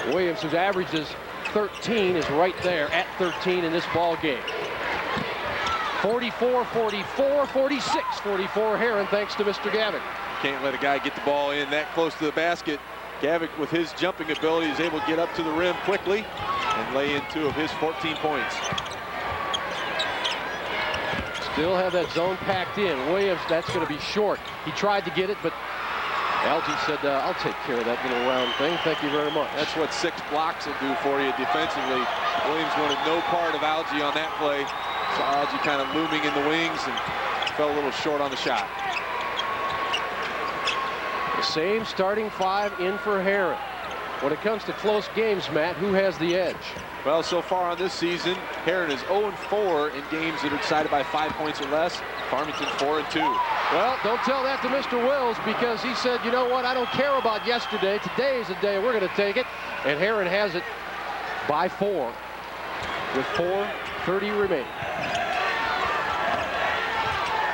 Williams, whose average is 13, is right there at 13 in this ball game. 44-44, 46-44 Herrin, thanks to Mr. Gavick. Can't let a guy get the ball in that close to the basket. Gavick, with his jumping ability, is able to get up to the rim quickly and lay in 2 of his 14 points. Still have that zone packed in. Williams, that's going to be short. He tried to get it, but Algie said, I'll take care of that little round thing. Thank you very much. That's what 6 blocks will do for you defensively. Williams wanted no part of Algie on that play. So Algie kind of looming in the wings and fell a little short on the shot. The same starting 5 in for Herrin. When it comes to close games, Matt, who has the edge? Well, so far on this season, Herrin is 0-4 in games that are decided by 5 points or less. Farmington 4-2. Well, don't tell that to Mr. Wills, because he said, you know what, I don't care about yesterday. Today is the day we're going to take it. And Herrin has it by 4 with 4:30 remaining.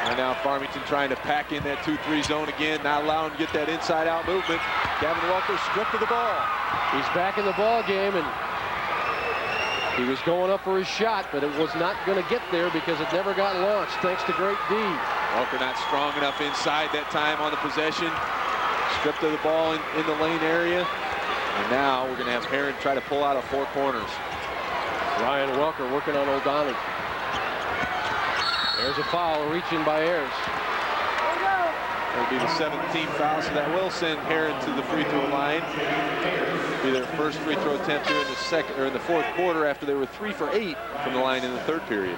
And now Farmington trying to pack in that 2-3 zone again, not allowing him to get that inside-out movement. Gavin Walker stripped of the ball. He's back in the ball game, and he was going up for his shot, but it was not going to get there because it never got launched, thanks to great D. Walker not strong enough inside that time on the possession. Stripped of the ball in the lane area. And now we're going to have Herrin try to pull out of 4 corners. Ryan Welker working on O'Donnell. There's a foul, reaching by Ayers. It'll be the 7th team foul, so that will send Herrin to the free throw line. It'll be their first free throw attempt here in the 4th quarter after they were 3 for 8 from the line in the 3rd period.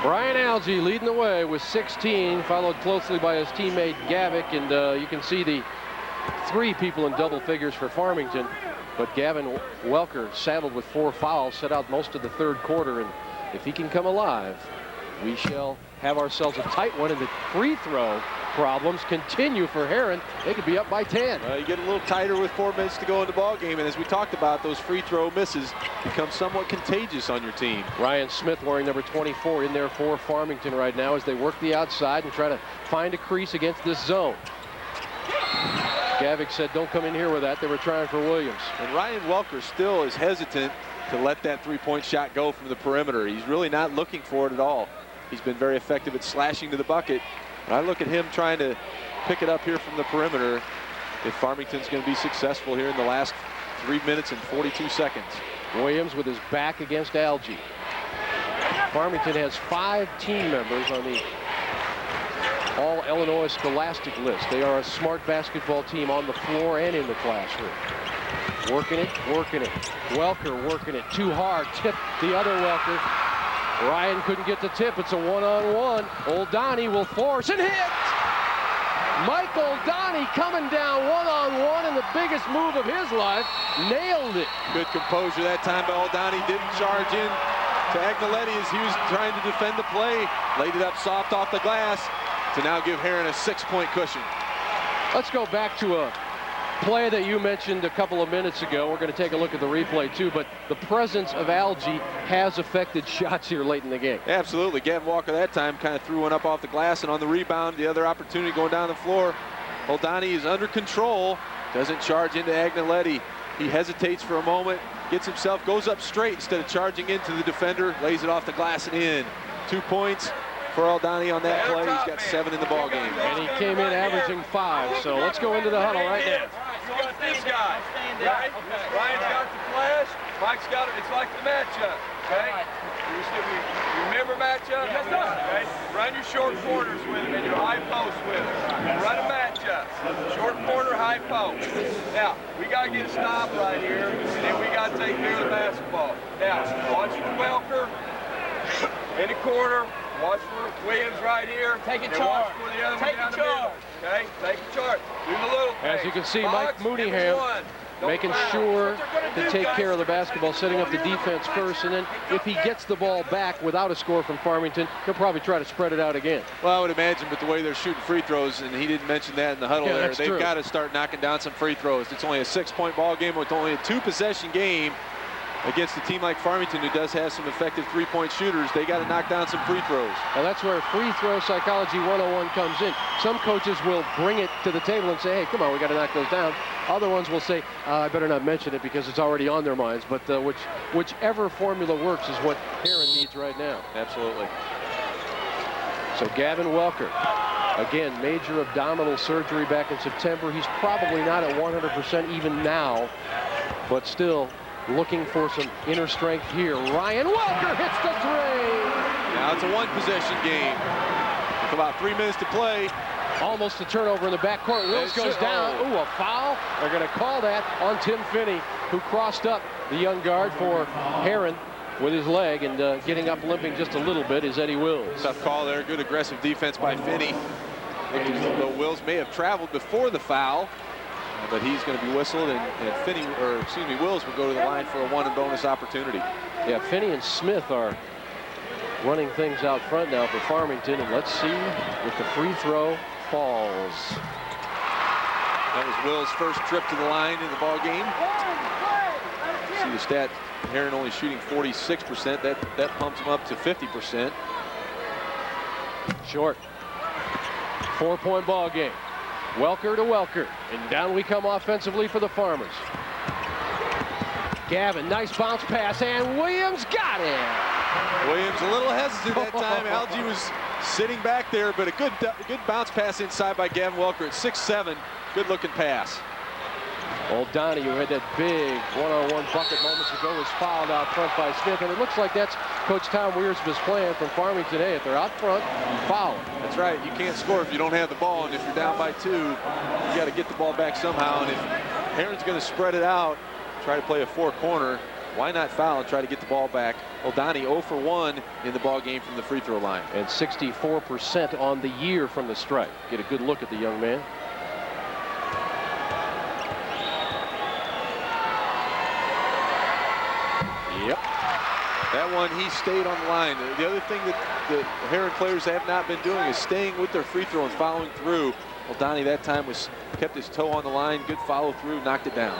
Brian Algie leading the way with 16, followed closely by his teammate Gavick, and you can see the 3 people in double figures for Farmington. But Gavin Welker, saddled with 4 fouls, set out most of the 3rd quarter, and if he can come alive, we shall have ourselves a tight one, and the free throw problems continue for Herrin. They could be up by 10. You get a little tighter with 4 minutes to go in the ball game, and as we talked about, those free throw misses become somewhat contagious on your team. Ryan Smith, wearing number 24, in there for Farmington right now as they work the outside and try to find a crease against this zone. Gavick said, don't come in here with that. They were trying for Williams. And Ryan Welker still is hesitant to let that 3-point shot go from the perimeter. He's really not looking for it at all. He's been very effective at slashing to the bucket. And I look at him trying to pick it up here from the perimeter if Farmington's going to be successful here in the last 3 minutes and 42 seconds. Williams with his back against Algie. Farmington has 5 team members on the All-Illinois Scholastic list. They are a smart basketball team on the floor and in the classroom. Working it, working it. Welker working it too hard. Tip the other Welker. Ryan couldn't get the tip. It's a one-on-one. O'Donnell will force and hit. Mike O'Donnell coming down one-on-one in the biggest move of his life. Nailed it. Good composure that time by O'Donnell. Didn't charge in to Agnelletti as he was trying to defend the play. Laid it up soft off the glass to now give Herrin a 6-point cushion. Let's go back to a play that you mentioned a couple of minutes ago. We're going to take a look at the replay too, but the presence of Algie has affected shots here late in the game. Absolutely. Gavin Walker that time kind of threw one up off the glass, and on the rebound, the other opportunity going down the floor, O'Donnell is under control, doesn't charge into Agnelletti. He hesitates for a moment, gets himself, goes up straight instead of charging into the defender, lays it off the glass and in. 2 points for O'Donnell on that play. He's got 7 in the ball game. And he came in averaging 5, so let's go into the huddle right now. You got this guy, right? Ryan's got the flash. Mike's got it. It's like the matchup, okay? You remember matchup? Yes, sir. Okay? Run your short corners with him and your high post with him. Run a matchup. Short corner, high post. Now, we got to get a stop right here, and then we got to take care of the basketball. Now, watch for Welker in the corner. Watch for Williams right here. Take a charge. Watch for the other one down the middle. Okay, take a charge. Do the little thing. As you can see, Mike Mooneyham making sure to take care of the basketball, setting up the defense first, and then if he gets the ball back without a score from Farmington, he'll probably try to spread it out again. Well, I would imagine with the way they're shooting free throws, and he didn't mention that in the huddle there, they've got to start knocking down some free throws. It's only a 6-point ball game with only a 2-possession game. against a team like Farmington, who does have some effective three-point shooters, they got to knock down some free throws. Well, that's where free throw psychology 101 comes in. Some coaches will bring it to the table and say, hey, come on, we got to knock those down. Other ones will say, I better not mention it because it's already on their minds. But whichever formula works is what Herrin needs right now. Absolutely. So Gavin Welker, again, major abdominal surgery back in September. He's probably not at 100% even now, but still looking for some inner strength here. Ryan Welker hits the three. Now it's a one-possession game. With about 3 minutes to play. Almost a turnover in the backcourt. Wills goes down. Ooh, a foul. They're going to call that on Tim Finney, who crossed up the young guard for Herrin with his leg, and getting up limping just a little bit is Eddie Wills. Tough call there. Good aggressive defense by Finney. Though Wills may have traveled before the foul, but he's going to be whistled, and Wills will go to the line for a one and bonus opportunity. Yeah, Finney and Smith are running things out front now for Farmington, and let's see if the free throw falls. That was Will's first trip to the line in the ball game. See the stat, Herrin only shooting 46%. That pumps him up to 50%. Short. 4-point ball game. Welker to Welker, and down we come offensively for the Farmers. Gavin, nice bounce pass, and Williams got it. Williams a little hesitant that time. Algie was sitting back there, but a good bounce pass inside by Gavin Welker at 6'7". Good looking pass. Old Donnie, who had that big one-on-one bucket moments ago, was fouled out front by Smith, and it looks like that's Coach Tom Weers's plan from Farmington. Hey, if they're out front, foul. That's right. You can't score if you don't have the ball, and if you're down by 2, you got to get the ball back somehow. And if Herrin's going to spread it out, try to play a four-corner, why not foul and try to get the ball back? Oldani 0 for 1 in the ball game from the free throw line. And 64% on the year from the stripe. Get a good look at the young man. Yep. That one, he stayed on the line. The other thing that the Herrin players have not been doing is staying with their free throw and following through. Oldani that time kept his toe on the line. Good follow through, knocked it down.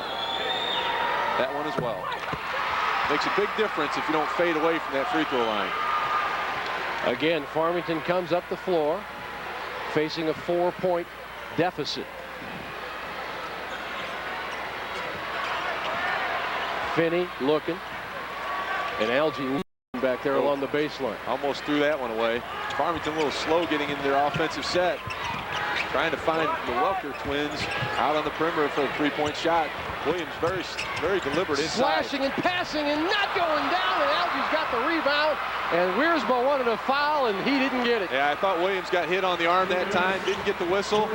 That one as well. Makes a big difference if you don't fade away from that free throw line. Again, Farmington comes up the floor, facing a 4-point deficit. Finney looking, and Algie back there along the baseline. Almost threw that one away. Farmington a little slow getting into their offensive set. Trying to find the Welker twins out on the perimeter for a three-point shot. Williams very deliberate inside. Slashing and passing and not going down, and Algie's got the rebound, and Wiersma wanted a foul, and he didn't get it. Yeah, I thought Williams got hit on the arm that time, didn't get the whistle.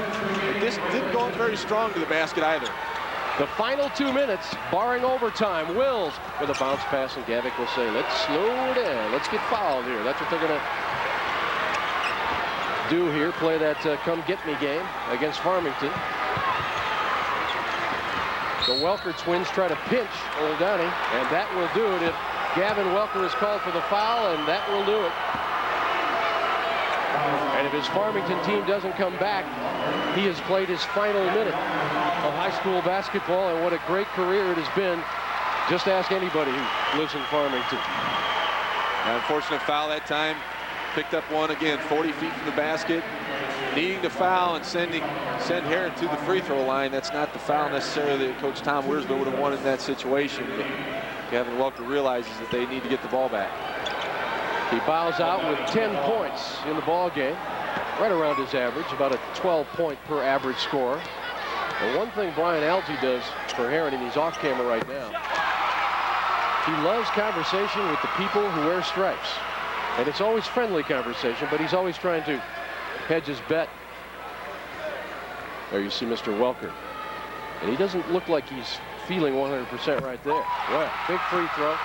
This didn't go very strong to the basket either. The final 2 minutes, barring overtime. Wills with a bounce pass, and Gavick will say, let's slow down. Let's get fouled here. That's what they're going to do here, play that come-get-me game against Farmington. The Welker twins try to pinch Old Downey, and that will do it if Gavin Welker is called for the foul, and that will do it. And if his Farmington team doesn't come back, he has played his final minute of high school basketball, and what a great career it has been. Just ask anybody who lives in Farmington. An unfortunate foul that time. Picked up one again, 40 feet from the basket. Needing to foul and send Herrin to the free throw line. That's not the foul necessarily that Coach Tom Wiersma would have wanted in that situation. But Gavin Welker realizes that they need to get the ball back. He bows out with 10 points in the ball game, right around his average, about a 12-point per average score. And one thing Brian Algie does for Herrin, and he's off camera right now, he loves conversation with the people who wear stripes. And it's always friendly conversation, but he's always trying to hedge his bet. There you see Mr. Welker. And he doesn't look like he's feeling 100% right there. Well, big free throw.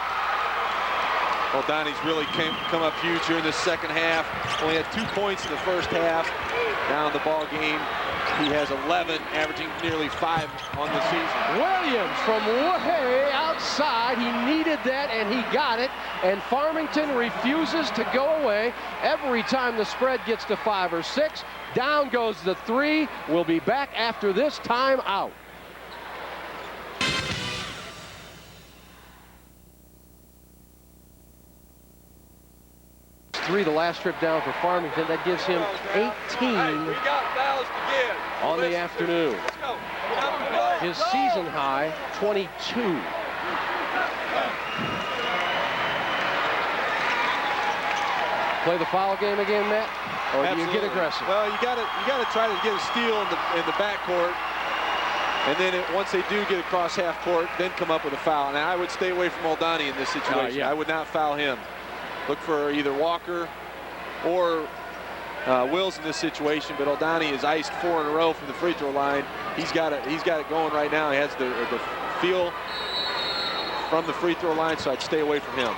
Well, Donnie's really come up huge here in the second half. Only had 2 points in the first half. Down the ball game, he has 11, averaging nearly 5 on the season. Williams from way outside. He needed that, and he got it. And Farmington refuses to go away. Every time the spread gets to 5 or 6, down goes the 3. We'll be back after this timeout. 3 the last trip down for Farmington. That gives him 18 on the afternoon. His season high, 22. Play the foul game again, Matt? Or do you get aggressive? Well, you got to try to get a steal in the backcourt. And then once they do get across half court, then come up with a foul. Now, I would stay away from Oldani in this situation. I would not foul him. Look for either Walker or Wills in this situation. But Oldani is iced 4 in a row from the free throw line. He's got it going right now. He has the feel from the free throw line, so I'd stay away from him.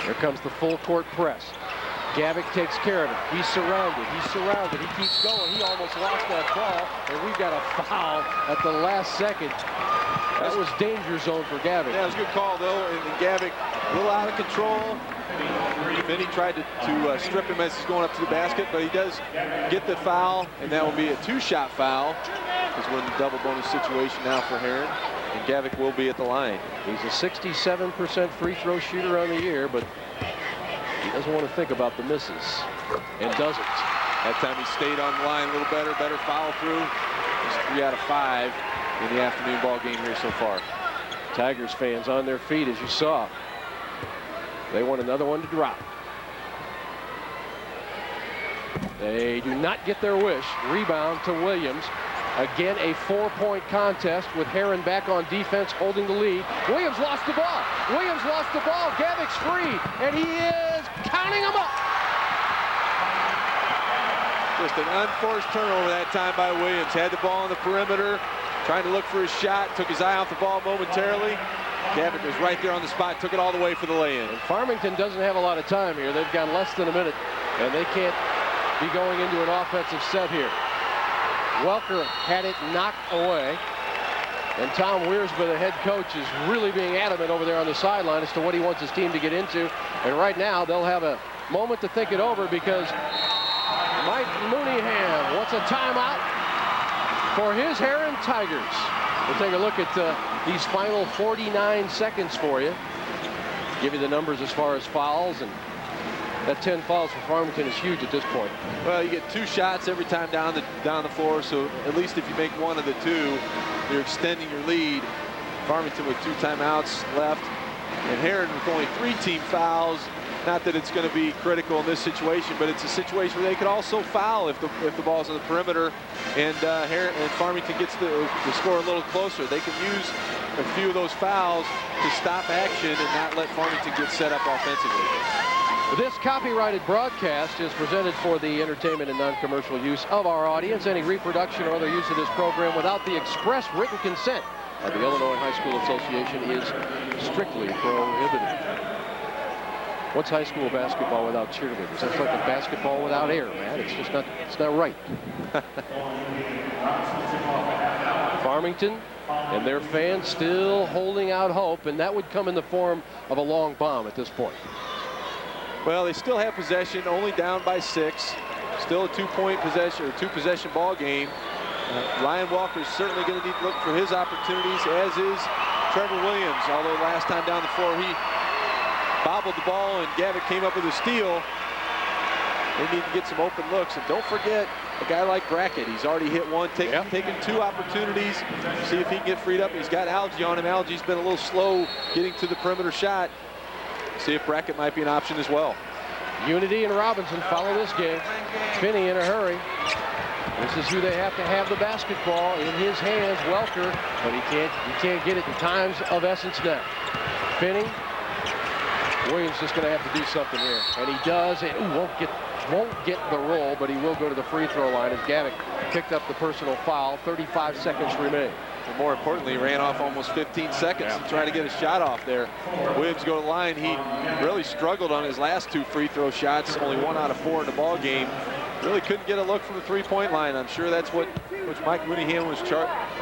Here comes the full court press. Gavick takes care of it. He's surrounded. He keeps going. He almost lost that ball, and we've got a foul at the last second. That was danger zone for Gavick. Yeah, it was a good call, though. And Gavick, a little out of control. Then he tried to strip him as he's going up to the basket, but he does get the foul, and that will be a 2-shot foul, because we're in the double bonus situation now for Herrin, and Gavick will be at the line. He's a 67% free throw shooter on the year, but he doesn't want to think about the misses, and doesn't. That time he stayed on the line a little better follow through. He's 3 out of 5 in the afternoon ball game here so far. Tigers fans on their feet, as you saw. They want another one to drop. They do not get their wish. Rebound to Williams. Again, a 4-point contest with Herrin back on defense, holding the lead. Williams lost the ball. Gavick's free, and he is counting them up. Just an unforced turnover that time by Williams. Had the ball on the perimeter, trying to look for his shot. Took his eye off the ball momentarily. Gavick was right there on the spot, took it all the way for the lay-in. And Farmington doesn't have a lot of time here. They've got less than a minute, and they can't be going into an offensive set here. Welker had it knocked away. And Tom Weersby, the head coach, is really being adamant over there on the sideline as to what he wants his team to get into. And right now, they'll have a moment to think it over, because Mike Mooneyham wants a timeout for his Herrin Tigers. We'll take a look at these final 49 seconds for you. Give you the numbers as far as fouls, and that 10 fouls for Farmington is huge at this point. Well, you get 2 shots every time down the floor, so at least if you make one of the 2, you're extending your lead. Farmington with 2 timeouts left, and Herrin with only 3 team fouls. Not that it's going to be critical in this situation, but it's a situation where they could also foul if the ball's on the perimeter, and Farmington gets the score a little closer. They can use a few of those fouls to stop action and not let Farmington get set up offensively. This copyrighted broadcast is presented for the entertainment and non-commercial use of our audience. Any reproduction or other use of this program without the express written consent of the Illinois High School Association is strictly prohibited. What's high school basketball without cheerleaders? That's like a basketball without air, man. It's not right. Farmington and their fans still holding out hope, and that would come in the form of a long bomb at this point. Well, they still have possession, only down by 6. Still a 2-point possession, or 2-possession ball game. Ryan Walker's certainly going to need to look for his opportunities, as is Trevor Williams. Although last time down the floor, he bobbled the ball and Gavick came up with a steal. They need to get some open looks. And don't forget a guy like Brackett. He's already hit one, taken 2 opportunities. See if he can get freed up. He's got Algie on him. Algie's been a little slow getting to the perimeter shot. See if Brackett might be an option as well. Unity and Robinson follow this game. Finney in a hurry. This is who they have to have the basketball in his hands, Welker, but he can't get it in times of essence now. Finney, Williams just going to have to do something here, and he does. It won't get the roll, but he will go to the free throw line as Gavick picked up the personal foul. 35 seconds remain. And more importantly, he ran off almost 15 seconds to try to get a shot off there. Williams go to the line. He really struggled on his last 2 free throw shots. Only 1 out of 4 in the ball game. Really couldn't get a look from the 3-point line. I'm sure that's what Mike Mooneyham was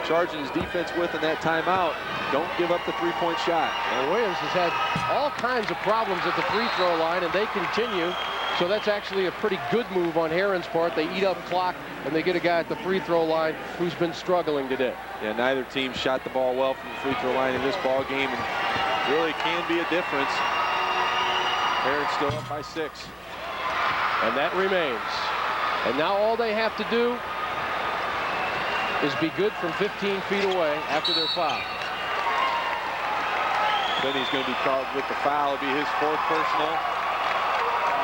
charging his defense with in that timeout. Don't give up the 3-point shot. And Williams has had all kinds of problems at the free throw line, and they continue. So that's actually a pretty good move on Herrin's part. They eat up clock, and they get a guy at the free throw line who's been struggling today. Yeah, neither team shot the ball well from the free throw line in this ball game, and really can be a difference. Herrin still up by 6. And that remains. And now all they have to do is be good from 15 feet away after their foul. Then he's going to be called with the foul. It'll be his 4th personal.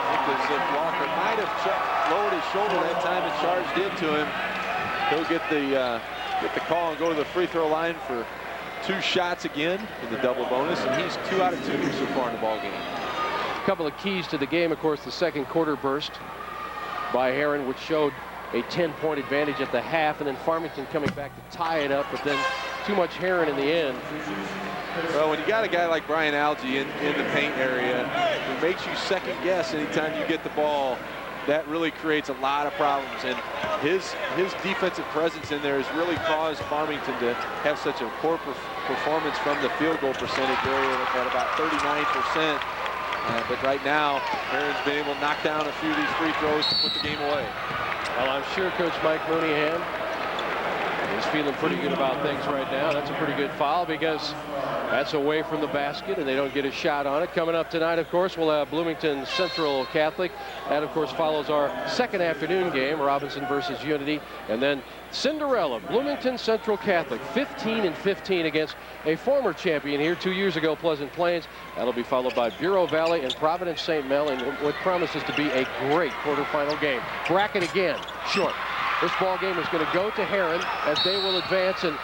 Because if Walker might have lowered his shoulder that time and charged into him, he'll get the call and go to the free throw line for 2 shots again in the double bonus, and he's 2 out of 2 so far in the ball game. A couple of keys to the game, of course, the second quarter burst by Herrin, which showed a 10-point advantage at the half, and then Farmington coming back to tie it up, but then too much Herrin in the end. Well, when you got a guy like Brian Algie in the paint area, it makes you second guess anytime you get the ball. That really creates a lot of problems, and his defensive presence in there has really caused Farmington to have such a poor performance from the field goal percentage area at about 39%. But right now, Herrin's been able to knock down a few of these free throws to put the game away. Well, I'm sure Coach Mike Mooneyham is feeling pretty good about things right now. That's a pretty good foul because that's away from the basket and they don't get a shot on it. Coming up tonight, of course, we'll have Bloomington Central Catholic. That, of course, follows our second afternoon game, Robinson versus Unity. And then Cinderella, Bloomington Central Catholic, 15-15 against a former champion here 2 years ago, Pleasant Plains. That'll be followed by Bureau Valley and Providence St. Mel in what promises to be a great quarterfinal game. Bracket again, short. This ball game is going to go to Herrin as they will advance, and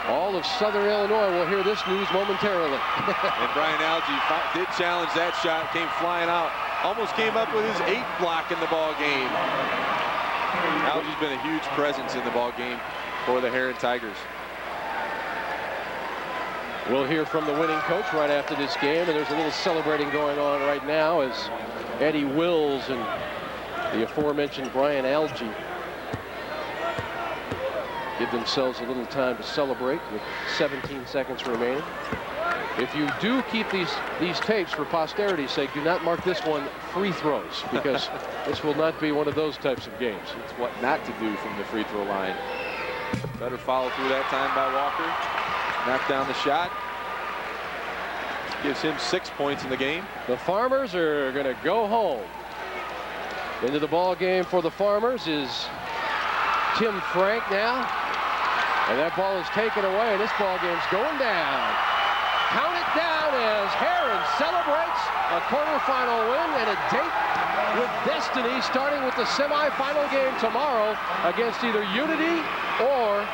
all of Southern Illinois will hear this news momentarily. And Brian Algie did challenge that shot, came flying out, almost came up with his 8th block in the ball game. Algie's been a huge presence in the ball game for the Herrin Tigers. We'll hear from the winning coach right after this game, and there's a little celebrating going on right now as Eddie Wills and the aforementioned Brian Algie give themselves a little time to celebrate with 17 seconds remaining. If you do keep these tapes for posterity's sake, do not mark this one free throws, because this will not be one of those types of games. It's what not to do from the free throw line. Better follow through that time by Walker. Knock down the shot. Gives him 6 points in the game. The Farmers are going to go home. Into the ball game for the Farmers is Tim Frank now. And that ball is taken away, and this ball game's going down. Count it down as Herrin celebrates a quarterfinal win and a date with destiny, starting with the semifinal game tomorrow against either Unity or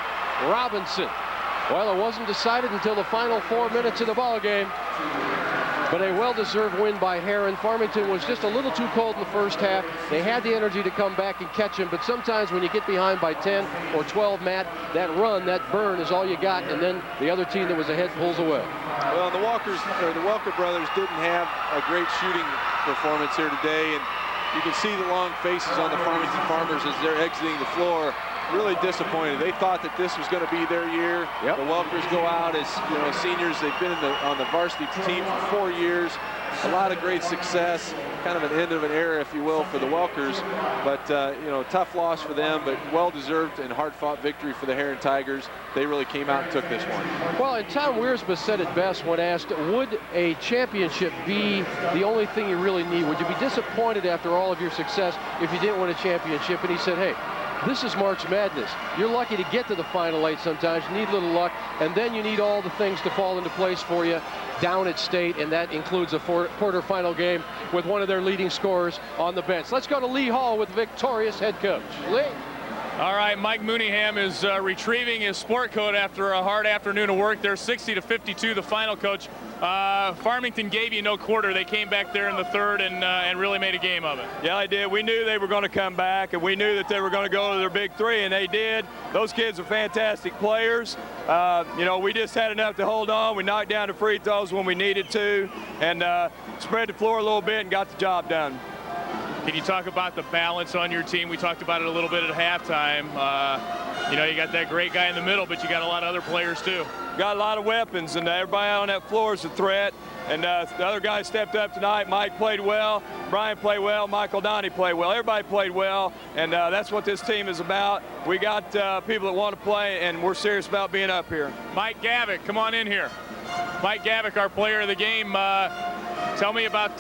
Robinson. Well, it wasn't decided until the final 4 minutes of the ball game. But a well-deserved win by Herrin. Farmington was just a little too cold in the first half. They had the energy to come back and catch him, but sometimes when you get behind by 10 or 12, Matt, that run, that burn is all you got, and then the other team that was ahead pulls away. Well, the Walker brothers didn't have a great shooting performance here today, and you can see the long faces on the Farmington Farmers as they're exiting the floor. Really disappointed. They thought that this was going to be their year. Yep. The Welkers go out as seniors. They've been on the varsity team for 4 years. A lot of great success. Kind of an end of an era, if you will, for the Welkers. But tough loss for them, but well-deserved and hard-fought victory for the Herrin Tigers. They really came out and took this one. Well, and Tom Wiersbe said it best when asked, would a championship be the only thing you really need? Would you be disappointed after all of your success if you didn't win a championship? And he said, hey, this is March Madness. You're lucky to get to the Final Eight sometimes. You need a little luck, and then you need all the things to fall into place for you down at state, and that includes a quarterfinal game with one of their leading scorers on the bench. Let's go to Lee Hall with the victorious head coach. Lee? All right, Mike Mooneyham is retrieving his sport coat after a hard afternoon of work. They're 60-52, the final, coach. Farmington gave you no quarter. They came back there in the third and really made a game of it. Yeah, they did. We knew they were going to come back, and we knew that they were going to go to their big three, and they did. Those kids are fantastic players. We just had enough to hold on. We knocked down the free throws when we needed to, and spread the floor a little bit and got the job done. Can you talk about the balance on your team? We talked about it a little bit at halftime. You got that great guy in the middle, but you got a lot of other players too. Got a lot of weapons, and everybody on that floor is a threat. And the other guys stepped up tonight. Mike played well. Brian played well. Michael Donnie played well. Everybody played well, and that's what this team is about. We got people that want to play, and we're serious about being up here. Mike Gavick, come on in here. Mike Gavick, our player of the game. Tell me about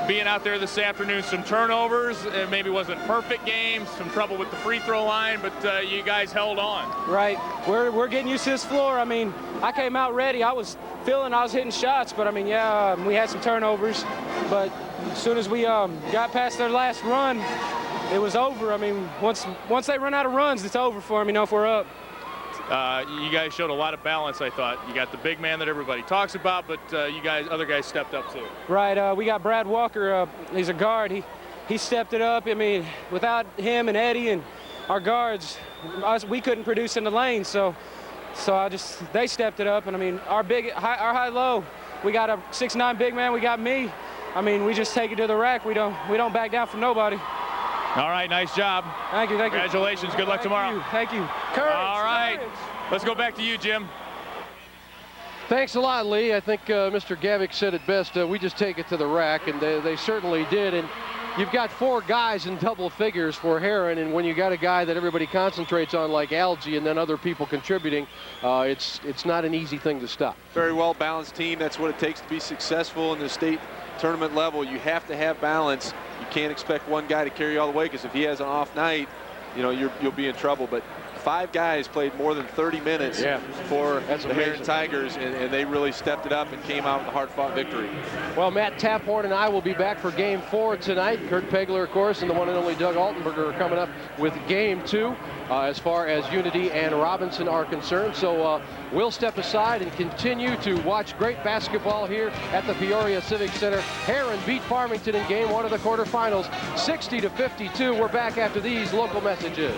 being out there this afternoon. Some turnovers. It maybe wasn't perfect game. Some trouble with the free throw line, but you guys held on. Right. We're getting used to this floor. I mean, I came out ready. I was feeling I was hitting shots, but I mean, yeah, we had some turnovers. But as soon as we got past their last run, it was over. I mean, once they run out of runs, it's over for them, you know, if we're up. You guys showed a lot of balance, I thought. You got the big man that everybody talks about, but other guys stepped up too. Right. We got Brad Walker. He's a guard. He stepped it up. I mean, without him and Eddie and our guards, we couldn't produce in the lane. So they stepped it up. And I mean, our high-low, we got a 6'9" big man. We got me. I mean, we just take it to the rack. We don't back down from nobody. All right, nice job. Thank you. Congratulations. Good luck tomorrow. Thank you. Courage. All right. Let's go back to you, Jim. Thanks a lot, Lee. I think Mr. Gavick said it best. We just take it to the rack, and they certainly did. And you've got 4 guys in double figures for Herrin, and when you got a guy that everybody concentrates on like Algie and then other people contributing, it's not an easy thing to stop. Very well balanced team. That's what it takes to be successful in the state tournament level. You have to have balance. You can't expect one guy to carry you all the way, because if he has an off night, you know, you'll be in trouble. But 5 guys played more than 30 minutes for the Herrin Tigers, and they really stepped it up and came out with a hard-fought victory. Well, Matt Taphorn and I will be back for Game 4 tonight. Kurt Pegler, of course, and the one and only Doug Altenberger are coming up with Game 2 as far as Unity and Robinson are concerned. So we'll step aside and continue to watch great basketball here at the Peoria Civic Center. Herrin beat Farmington in Game 1 of the quarterfinals, 60-52. We're back after these local messages.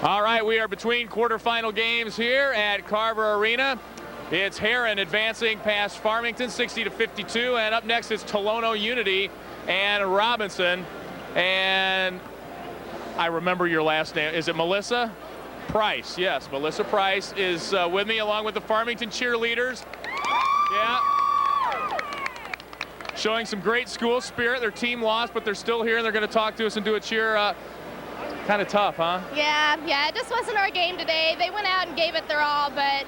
All right, we are between quarterfinal games here at Carver Arena. It's Herrin advancing past Farmington, 60-52, and up next is Tolono Unity and Robinson. And I remember your last name. Is it Melissa Price? Yes, Melissa Price is with me, along with the Farmington cheerleaders. Yeah. Showing some great school spirit. Their team lost, but they're still here, and they're going to talk to us and do a cheer. Kind of tough, huh? Yeah, it just wasn't our game today. They went out and gave it their all, but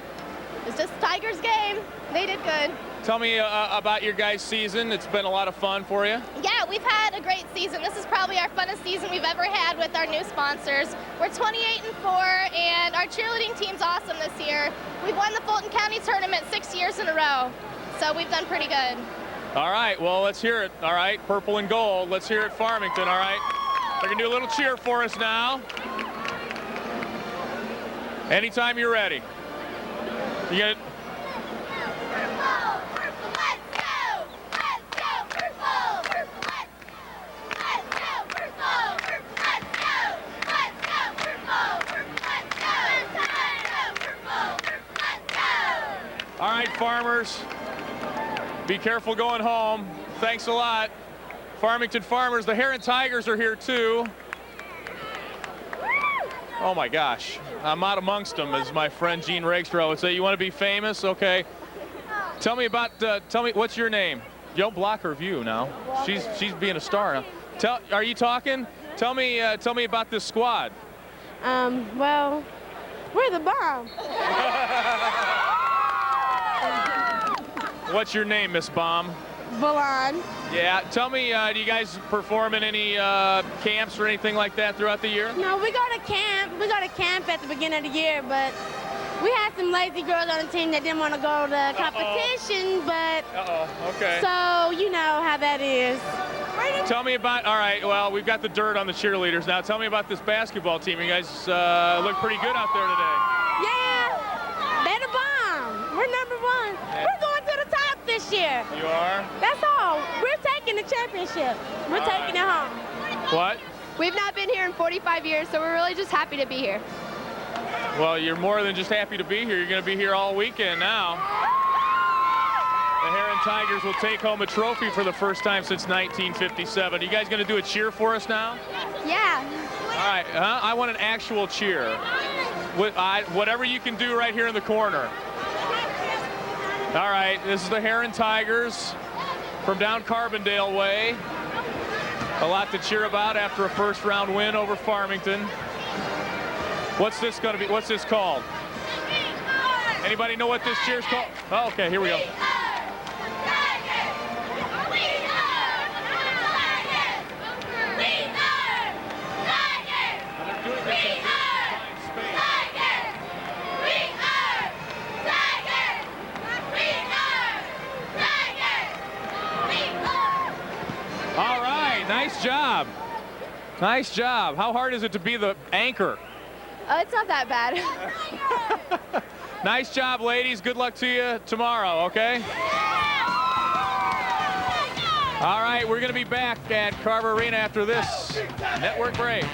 it's just Tigers' game. They did good. Tell me about your guys' season. It's been a lot of fun for you. Yeah, we've had a great season. This is probably our funnest season we've ever had with our new sponsors. We're 28-4, and our cheerleading team's awesome this year. We've won the Fulton County tournament 6 years in a row, so we've done pretty good. All right, well, let's hear it. All right, purple and gold. Let's hear it, Farmington. All right. They're going to do a little cheer for us now. Anytime you're ready. You get it? All right, Farmers. Be careful going home. Thanks a lot. Farmington Farmers, the Herrin Tigers are here too. Oh my gosh, I'm out amongst them, as my friend Gene Ragstra would say. You want to be famous? Okay. Tell me about, what's your name? Don't block her view now. She's being a star now. Are you talking? Tell me about this squad. Well, we're the bomb. What's your name, Miss Bomb? Balon. Yeah, tell me, do you guys perform in any camps or anything like that throughout the year? No, we go to camp. We go to camp at the beginning of the year, but we had some lazy girls on the team that didn't want to go to competition, but okay. So you know how that is. Tell me about, all right, well, we've got the dirt on the cheerleaders now. Tell me about this basketball team. You guys look pretty good out there today. Yeah, they're the bomb. We're number one. Yeah. We're going to the top this year. You are? That's all. We're taking the championship. We're taking it home. What? We've not been here in 45 years, so we're really just happy to be here. Well, you're more than just happy to be here. You're going to be here all weekend now. The Herrin Tigers will take home a trophy for the first time since 1957. You guys going to do a cheer for us now? Yeah. All right. I want an actual cheer. Whatever you can do right here in the corner. All right. This is the Herrin Tigers from down Carbondale way. A lot to cheer about after a first-round win over Farmington. What's this going to be? What's this called? Anybody know what this cheer's called? Oh, okay, here we go. All right, nice job. Nice job. How hard is it to be the anchor? It's not that bad. Nice job, ladies. Good luck to you tomorrow, okay? All right, we're going to be back at Carver Arena after this network break.